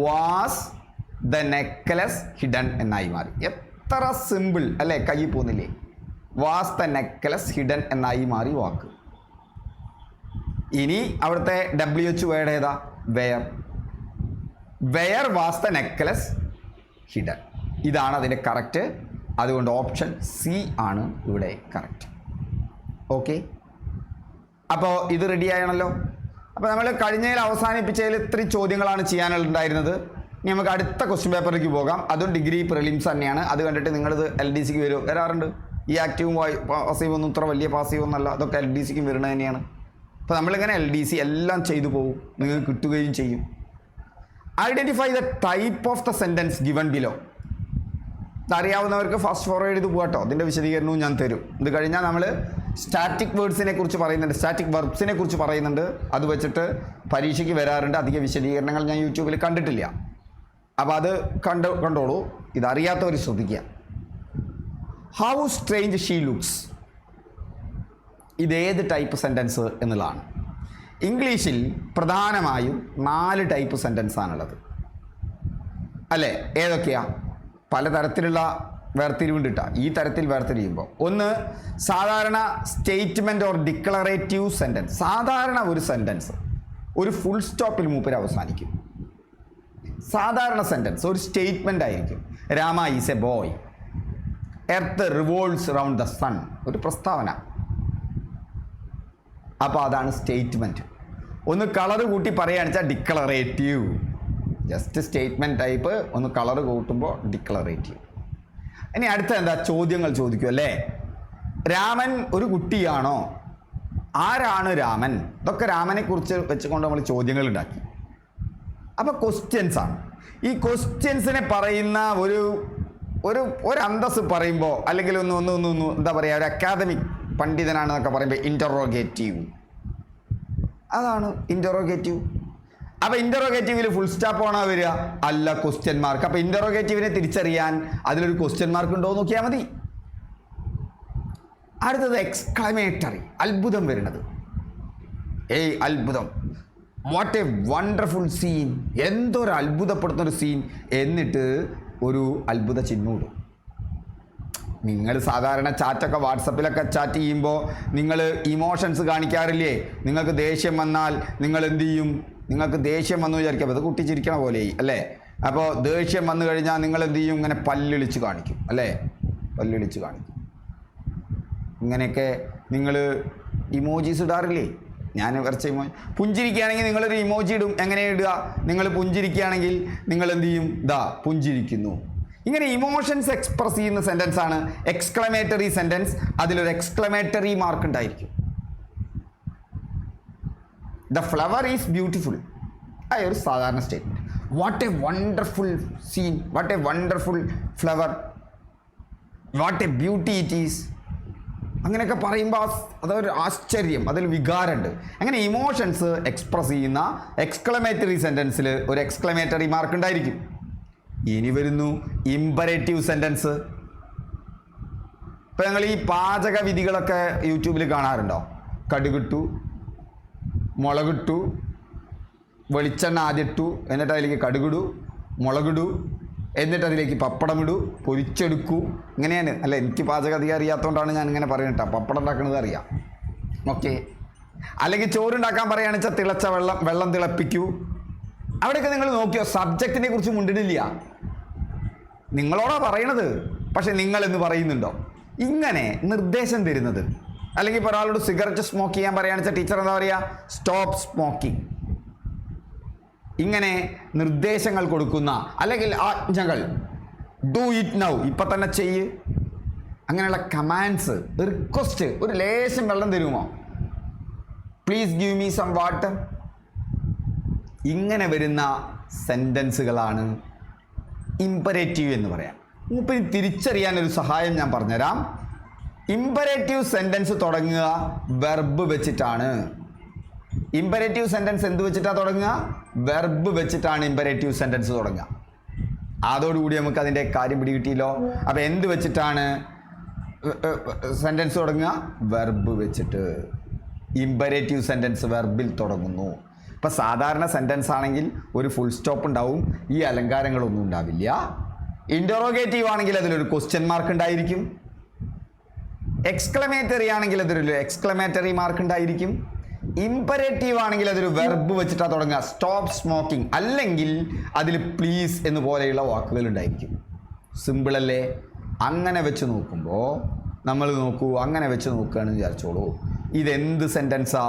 വാസ് ദ നെക്ലസ് ഹിഡൻ എന്നായി മാറി. എത്ര സിമ്പിൾ അല്ലേ? കൈ പോകുന്നില്ലേ? വാസ് ദ നെക്ലസ് ഹിഡൻ എന്നായി മാറി വാക്ക്. ഇനി അവിടുത്തെ WH വേർഡ് ഏതാ? Where. Where was the necklace hidden. ഇതാണ് അതിൻ്റെ കറക്റ്റ്. അതുകൊണ്ട് ഓപ്ഷൻ സി ആണ് ഇവിടെ കറക്റ്റ്. ഓക്കെ, അപ്പോൾ ഇത് റെഡി ആയണല്ലോ. അപ്പോൾ നമ്മൾ കഴിഞ്ഞതിൽ അവസാനിപ്പിച്ചതിൽ ഇത്രയും ചോദ്യങ്ങളാണ് ചെയ്യാനുണ്ടായിരുന്നത്. ഇനി നമുക്ക് അടുത്ത ക്വസ്റ്റ്യൻ പേപ്പറിലേക്ക് പോകാം. അതും ഡിഗ്രി പ്രിലിംസ് തന്നെയാണ്. അത് കണ്ടിട്ട് നിങ്ങളിത് LDCക്ക് വരാറുണ്ട്. ഈ ആക്റ്റീവും പാസീവും ഒന്നും ഇത്ര വലിയ പാസീവ് ഒന്നല്ല, അതൊക്കെ LDCക്കും വരുന്നത് തന്നെയാണ്. അപ്പോൾ നമ്മളിങ്ങനെ LDC എല്ലാം ചെയ്തു പോകും, നിങ്ങൾക്ക് കിട്ടുകയും ചെയ്യും. Identify the type of the sentence given below. അറിയാവുന്നവർക്ക് ഫാസ്റ്റ് ഫോർവേഡ് ചെയ്ത് പോകാട്ടോ. അതിൻ്റെ വിശദീകരണവും ഞാൻ തരും. ഇത് കഴിഞ്ഞാൽ നമ്മൾ സ്റ്റാറ്റിക് വേർഡ്സിനെ കുറിച്ച് പറയുന്നുണ്ട്, സ്റ്റാറ്റിക് വെർബ്സിനെ കുറിച്ച് പറയുന്നുണ്ട്. അത് വെച്ചിട്ട് പരീക്ഷയ്ക്ക് വരാറുണ്ട്. അധിക വിശദീകരണങ്ങൾ ഞാൻ യൂട്യൂബിൽ കണ്ടിട്ടില്ല. അപ്പോൾ അത് കണ്ടോളൂ. ഇതറിയാത്തവർ ശ്രദ്ധിക്കുക. How strange she looks. ഇതേത് ടൈപ്പ് സെൻറ്റൻസ് എന്നുള്ളതാണ്. ഇംഗ്ലീഷിൽ പ്രധാനമായും 4 ടൈപ്പ് സെൻറ്റൻസാണുള്ളത് അല്ലേ? ഏതൊക്കെയാ? പലതരത്തിലുള്ള വേർതിരിവുണ്ടിട്ടാ. ഈ തരത്തിൽ വേർതിരിയുമ്പോൾ ഒന്ന് സാധാരണ സ്റ്റേറ്റ്മെൻറ്റ് ഓർ ഡിക്ലറേറ്റീവ് സെൻറ്റൻസ്. സാധാരണ ഒരു സെൻറ്റൻസ് ഒരു ഫുൾ സ്റ്റോപ്പിൽ മൂപ്പര് അവസാനിക്കും. സാധാരണ സെൻറ്റൻസ് ഒരു സ്റ്റേറ്റ്മെൻ്റ് ആയിരിക്കും. Rama is a boy. Earth revolves round the sun. ഒരു പ്രസ്താവന. അപ്പോൾ അതാണ് സ്റ്റേറ്റ്മെൻറ്റ്. ഒന്ന് കളർ കൂട്ടി പറയുകയാണെന്ന് വെച്ചാൽ ഡിക്ലറേറ്റീവ്. Just statement type. ഒന്ന് കളർ കൂട്ടുമ്പോൾ ഡിക്ലറേറ്റീവ്. ഇനി അടുത്ത എന്താ? ചോദ്യങ്ങൾ ചോദിക്കും അല്ലേ? രാമൻ ഒരു കുട്ടിയാണോ? ആരാണ് രാമൻ? ഇതൊക്കെ രാമനെ കുറിച്ച് വെച്ചുകൊണ്ട് നമ്മൾ ചോദ്യങ്ങൾ ഉണ്ടാക്കി. അപ്പോൾ ക്വസ്റ്റ്യൻസ് ആണ്. ഈ ക്വസ്റ്റ്യൻസിനെ പറയുന്ന ഒരു അന്തസ് പറയുമ്പോൾ, അല്ലെങ്കിൽ ഒന്ന് എന്താ പറയുക, ഒരു അക്കാദമിക് പണ്ഡിതനാണെന്നൊക്കെ പറയുമ്പോൾ ഇൻ്ററോഗേറ്റീവ്. അതാണ് ഇൻ്ററോഗേറ്റീവ്. അപ്പോൾ ഇൻ്ററോഗേറ്റീവിൽ ഫുൾ സ്റ്റോപ്പ് ആണോ വരിക? അല്ല, ക്വസ്റ്റ്യൻ മാർക്ക്. അപ്പോൾ ഇൻ്ററോഗേറ്റീവിനെ തിരിച്ചറിയാൻ അതിലൊരു ക്വസ്റ്റ്യൻ മാർക്ക് ഉണ്ടോ എന്ന് നോക്കിയാൽ മതി. അടുത്തത് എക്സ്ക്ലമേറ്ററി. അത്ഭുതം വരുന്നത്. ഏയ് അത്ഭുതം, വാട്ട് എ വണ്ടർഫുൾ സീൻ. എന്തൊരു അത്ഭുതപ്പെടുത്തുന്നൊരു സീൻ. എന്നിട്ട് ഒരു അത്ഭുത ചിഹ്നം ഇടും. നിങ്ങൾ സാധാരണ ചാറ്റൊക്കെ വാട്സപ്പിലൊക്കെ ചാറ്റ് ചെയ്യുമ്പോൾ നിങ്ങൾ ഇമോഷൻസ് കാണിക്കാറില്ലേ? നിങ്ങൾക്ക് ദേഷ്യം വന്നാൽ നിങ്ങൾ എന്ത് ചെയ്യും? നിങ്ങൾക്ക് ദേഷ്യം വന്നു വിചാരിക്കാം, അത് കുട്ടി ചിരിക്കണ പോലെ അല്ലേ? അപ്പോൾ ദേഷ്യം വന്നു കഴിഞ്ഞാൽ നിങ്ങൾ എന്ത് ചെയ്യും? ഇങ്ങനെ പല്ലിളിച്ച് കാണിക്കും അല്ലേ? പല്ലിളിച്ച് കാണിക്കും. ഇങ്ങനെയൊക്കെ നിങ്ങൾ ഇമോജീസ് ഇടാറില്ലേ? ഞാൻ വരച്ച ഇമോജി. പുഞ്ചിരിക്കുകയാണെങ്കിൽ നിങ്ങളൊരു ഇമോജി ഇടും. എങ്ങനെ ഇടുക? നിങ്ങൾ പുഞ്ചിരിക്കുകയാണെങ്കിൽ നിങ്ങൾ എന്ത് ചെയ്യും? ദാ പുഞ്ചിരിക്കുന്നു. ഇങ്ങനെ ഇമോഷൻസ് എക്സ്പ്രസ് ചെയ്യുന്ന സെൻറ്റൻസ് ആണ് എക്സ്ക്ലമേറ്ററി സെൻറ്റൻസ്. അതിലൊരു എക്സ്ക്ലമേറ്ററി മാർക്ക് ഉണ്ടായിരിക്കും. The flower is beautiful. ആ ഒരു സാധാരണ statement. What a wonderful scene, what a wonderful flower, what a beauty it is. അങ്ങനെയൊക്കെ പറയുമ്പോൾ അതൊരു ആശ്ചര്യം, അതിൽ വികാരമുണ്ട്. അങ്ങനെ ഇമോഷൻസ് എക്സ്പ്രസ് ചെയ്യുന്ന എക്സ്ക്ലമേറ്ററി സെൻറ്റൻസിൽ ഒരു എക്സ്ക്ലമേറ്ററി മാർക്ക് ഉണ്ടായിരിക്കും. ഇനി വരുന്നു ഇമ്പരേറ്റീവ് സെൻറ്റൻസ്. ഇപ്പം ഞങ്ങൾ ഈ പാചക വിധികളൊക്കെ യൂട്യൂബിൽ കാണാറുണ്ടോ? കടുകിട്ടു, മുളകിട്ടു, വെളിച്ചെണ്ണ ആദ്യം ഇട്ടു, എന്നിട്ട് അതിലേക്ക് കടുകിടൂ, മുളകിടൂ, എന്നിട്ട് അതിലേക്ക് പപ്പടം ഇടൂ, പൊരിച്ചെടുക്കൂ. ഇങ്ങനെയാണ് അല്ല. എനിക്ക് പാചകം അധികം അറിയാത്തതുകൊണ്ടാണ് ഞാൻ ഇങ്ങനെ പറയുന്നത്. പപ്പടം ഉണ്ടാക്കുന്നത് അറിയാം. ഓക്കെ. അല്ലെങ്കിൽ ചോറുണ്ടാക്കാൻ പറയുകയാണെന്ന് വെച്ചാൽ തിളച്ച വെള്ളം തിളപ്പിക്കൂ. അവിടെയൊക്കെ നിങ്ങൾ നോക്കിയോ? സബ്ജക്റ്റിനെ കുറിച്ച് മുണ്ടിടില്ല. നിങ്ങളോടാ പറയണത്, പക്ഷെ നിങ്ങളെന്ന് പറയുന്നുണ്ടോ? ഇങ്ങനെ നിർദ്ദേശം തരുന്നത്. അല്ലെങ്കിൽ ഇപ്പോൾ ഒരാളോട് സിഗരറ്റ് സ്മോക്ക് ചെയ്യാൻ പറയുകയാണെന്ന് വെച്ചാൽ ടീച്ചർ എന്താ പറയുക? Stop smoking. ഇങ്ങനെ നിർദ്ദേശങ്ങൾ കൊടുക്കുന്ന, അല്ലെങ്കിൽ ആജ്ഞകൾ, ഡു ഇറ്റ് നൗ, ഇപ്പം തന്നെ ചെയ്യ്, അങ്ങനെയുള്ള കമാൻഡ്സ്, റിക്വസ്റ്റ്, ഒരു ലേശം വെള്ളം തരുമോ, please give me some water. ഇങ്ങനെ വരുന്ന സെൻറ്റൻസുകളാണ് ഇമ്പരേറ്റീവ് എന്ന് പറയാം. ഇപ്പം തിരിച്ചറിയാനൊരു സഹായം ഞാൻ പറഞ്ഞുതരാം. ഇമ്പരേറ്റീവ് സെൻറ്റൻസ് തുടങ്ങുക വെർബ് വെച്ചിട്ടാണ്. ഇമ്പരേറ്റീവ് സെൻറ്റൻസ് എന്ത് വെച്ചിട്ടാണ് തുടങ്ങുക? വെർബ് വെച്ചിട്ടാണ് ഇമ്പരേറ്റീവ് സെൻറ്റൻസ് തുടങ്ങുക. അതോടുകൂടി നമുക്ക് അതിൻ്റെ കാര്യം പിടികിട്ടിയല്ലോ. അപ്പോൾ എന്ത് വെച്ചിട്ടാണ്? സെൻറ്റൻസ് തുടങ്ങുക വെർബ് വെച്ചിട്ട്. ഇമ്പരേറ്റീവ് സെൻറ്റൻസ് വെർബിൽ തുടങ്ങുന്നു. ഇപ്പം സാധാരണ സെൻറ്റൻസ് ആണെങ്കിൽ ഒരു ഫുൾ സ്റ്റോപ്പ് ഉണ്ടാവും, ഈ അലങ്കാരങ്ങളൊന്നും ഉണ്ടാവില്ല. ഇൻ്ററോഗേറ്റീവ് ആണെങ്കിൽ അതിലൊരു ക്വസ്റ്റ്യൻ മാർക്ക് ഉണ്ടായിരിക്കും. എക്സ്ക്ലമേറ്ററി ആണെങ്കിൽ അതൊരു എക്സ്ക്ലമേറ്ററി മാർക്ക് ഉണ്ടായിരിക്കും. ഇമ്പരേറ്റീവ് ആണെങ്കിൽ അതൊരു വെർബ് വെച്ചിട്ടാണ് തുടങ്ങുക, സ്റ്റോപ്പ് സ്മോക്കിംഗ്, അല്ലെങ്കിൽ അതിൽ പ്ലീസ് എന്ന് പോലെയുള്ള വാക്കുകൾ ഉണ്ടായിരിക്കും. സിമ്പിളല്ലേ? അങ്ങനെ വെച്ച് നോക്കുമ്പോൾ നമ്മൾ നോക്കൂ, അങ്ങനെ വെച്ച് നോക്കുകയാണെന്ന് വിചാരിച്ചോളൂ, ഇതെന്ത് സെൻറ്റൻസാ?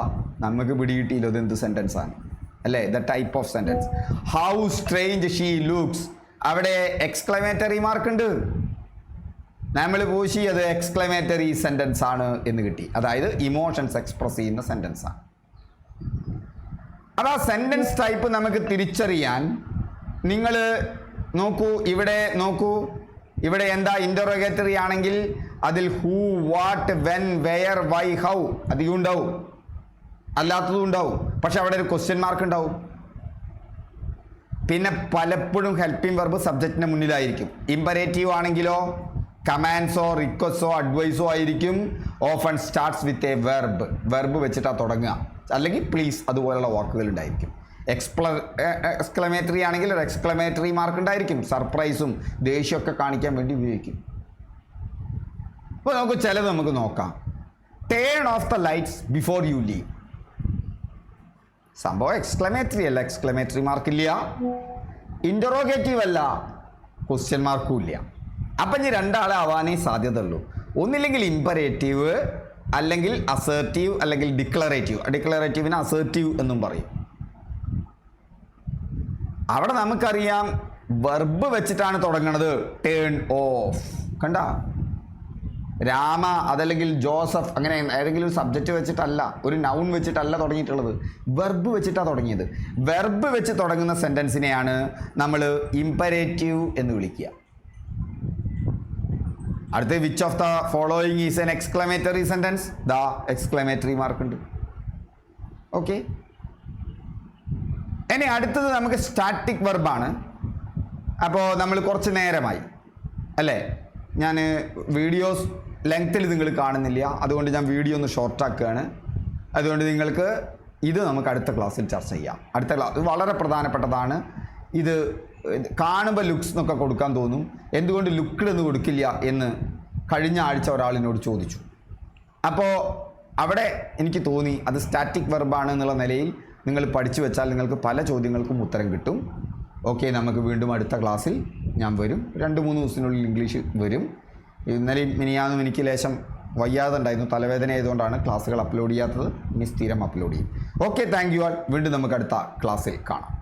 നമുക്ക് പിടികിട്ടിയില്ലോ ഇതെന്ത് സെൻറ്റൻസാണ് അല്ലേ? The type of sentence. How strange she looks, അവിടെ എക്സ്ക്ലമേറ്ററി മാർക്ക് ഉണ്ട്. നമ്മൾ പൂശി അത് എക്സ്ക്ലമേറ്ററി സെൻറ്റൻസ് ആണ് എന്ന് കിട്ടി. അതായത് ഇമോഷൻസ് എക്സ്പ്രസ് ചെയ്യുന്ന സെൻറ്റൻസ് ആണ്. അപ്പോൾ ആ സെൻറ്റൻസ് ടൈപ്പ് നമുക്ക് തിരിച്ചറിയാൻ നിങ്ങൾ നോക്കൂ, ഇവിടെ നോക്കൂ, ഇവിടെ എന്താ? ഇൻ്ററോഗേറ്ററി ആണെങ്കിൽ അതിൽ who, what, when, where, why, how അധികം ഉണ്ടാവും, അല്ലാത്തതും ഉണ്ടാവും. പക്ഷെ അവിടെ ഒരു ക്വസ്റ്റ്യൻ മാർക്ക് ഉണ്ടാവും. പിന്നെ പലപ്പോഴും ഹെൽപ്പിംഗ് വെർബ് സബ്ജക്റ്റിന് മുന്നിലായിരിക്കും. ഇമ്പരേറ്റീവ് ആണെങ്കിലോ കമാൻഡ്സോ റിക്വസ്റ്റോ അഡ്വൈസോ ആയിരിക്കും. Often starts with a verb, verb വെച്ചിട്ടാണ് തുടങ്ങുക, അല്ലെങ്കിൽ പ്ലീസ് അതുപോലുള്ള വാക്കുകൾ ഉണ്ടായിരിക്കും. എക്സ്ക്ലമേറ്ററി ആണെങ്കിൽ ഒരു എക്സ്ക്ലമേറ്ററി മാർക്ക് ഉണ്ടായിരിക്കും, സർപ്രൈസും ദേഷ്യമൊക്കെ കാണിക്കാൻ വേണ്ടി ഉപയോഗിക്കും. അപ്പോൾ നമുക്ക് ചിലത് നമുക്ക് നോക്കാം. Turn of the lights before you leave, സംഭവം എക്സ്ക്ലമേറ്ററി അല്ല, എക്സ്ക്ലമേറ്ററി മാർക്കില്ല. ഇൻ്ററോഗേറ്റീവ് അല്ല, ക്വസ്റ്റ്യൻ മാർക്കും ഇല്ല. അപ്പം ഇനി രണ്ടാളാവാനേ സാധ്യതയുള്ളൂ. ഒന്നില്ലെങ്കിൽ ഇമ്പരേറ്റീവ്, അല്ലെങ്കിൽ അസേർട്ടീവ്, അല്ലെങ്കിൽ ഡിക്ലറേറ്റീവ്. ഡിക്ലറേറ്റീവിന് അസേർട്ടീവ് എന്നും പറയും. അവിടെ നമുക്കറിയാം വെർബ് വെച്ചിട്ടാണ് തുടങ്ങണത്. ടേൺ ഓഫ്, കണ്ട? രാമ അതല്ലെങ്കിൽ ജോസഫ് അങ്ങനെ ഏതെങ്കിലും ഒരു സബ്ജക്റ്റ് വെച്ചിട്ടല്ല, ഒരു നൗൺ വെച്ചിട്ടല്ല തുടങ്ങിയിട്ടുള്ളത്, വെർബ് വെച്ചിട്ടാണ് തുടങ്ങിയത്. വെർബ് വെച്ച് തുടങ്ങുന്ന സെൻറ്റൻസിനെയാണ് നമ്മൾ ഇമ്പരേറ്റീവ് എന്ന് വിളിക്കുക. അടുത്ത which of the following is N exclamatory sentence? ദാ എക്സ്ക്ലമേറ്ററി മാർക്ക് ഉണ്ട്. ഓക്കെ, ഇനി അടുത്തത് നമുക്ക് സ്റ്റാറ്റിക് വെർബാണ്. അപ്പോൾ നമ്മൾ കുറച്ച് നേരമായി അല്ലേ, ഞാൻ വീഡിയോസ് ലെങ്ത്തിൽ നിങ്ങൾ കാണുന്നില്ല, അതുകൊണ്ട് ഞാൻ വീഡിയോ ഒന്ന് ഷോർട്ടാക്കുകയാണ്. അതുകൊണ്ട് നിങ്ങൾക്ക് ഇത് നമുക്ക് അടുത്ത ക്ലാസ്സിൽ ചർച്ച ചെയ്യാം. അടുത്ത ക്ലാസ് വളരെ പ്രധാനപ്പെട്ടതാണ്. ഇത് കാണുമ്പോൾ ലുക്സ് എന്നൊക്കെ കൊടുക്കാൻ തോന്നും, എന്തുകൊണ്ട് ലുക്ക്ഡ് എന്ന് കൊടുക്കില്ല എന്ന് കഴിഞ്ഞ ആഴ്ച ഒരാളിനോട് ചോദിച്ചു. അപ്പോൾ അവിടെ എനിക്ക് തോന്നി അത് സ്റ്റാറ്റിക് വെർബാണ് എന്നുള്ള നിലയിൽ നിങ്ങൾ പഠിച്ചു വെച്ചാൽ നിങ്ങൾക്ക് പല ചോദ്യങ്ങൾക്കും ഉത്തരം കിട്ടും. ഓക്കെ, നമുക്ക് വീണ്ടും അടുത്ത ക്ലാസ്സിൽ ഞാൻ വരും. 2-3 ദിവസത്തിനുള്ളിൽ ഇംഗ്ലീഷ് വരും. ഇന്നലെയും മിനിയാന്നും എനിക്ക് ലേശം വയ്യാതെ ഉണ്ടായിരുന്നു, തലവേദന ആയതുകൊണ്ടാണ് ക്ലാസ്സുകൾ അപ്ലോഡ് ചെയ്യാത്തത്. ഇനി സ്ഥിരം അപ്ലോഡ് ചെയ്യും. Okay, thank you all. വീണ്ടും നമുക്ക് അടുത്ത ക്ലാസ്സിൽ കാണാം.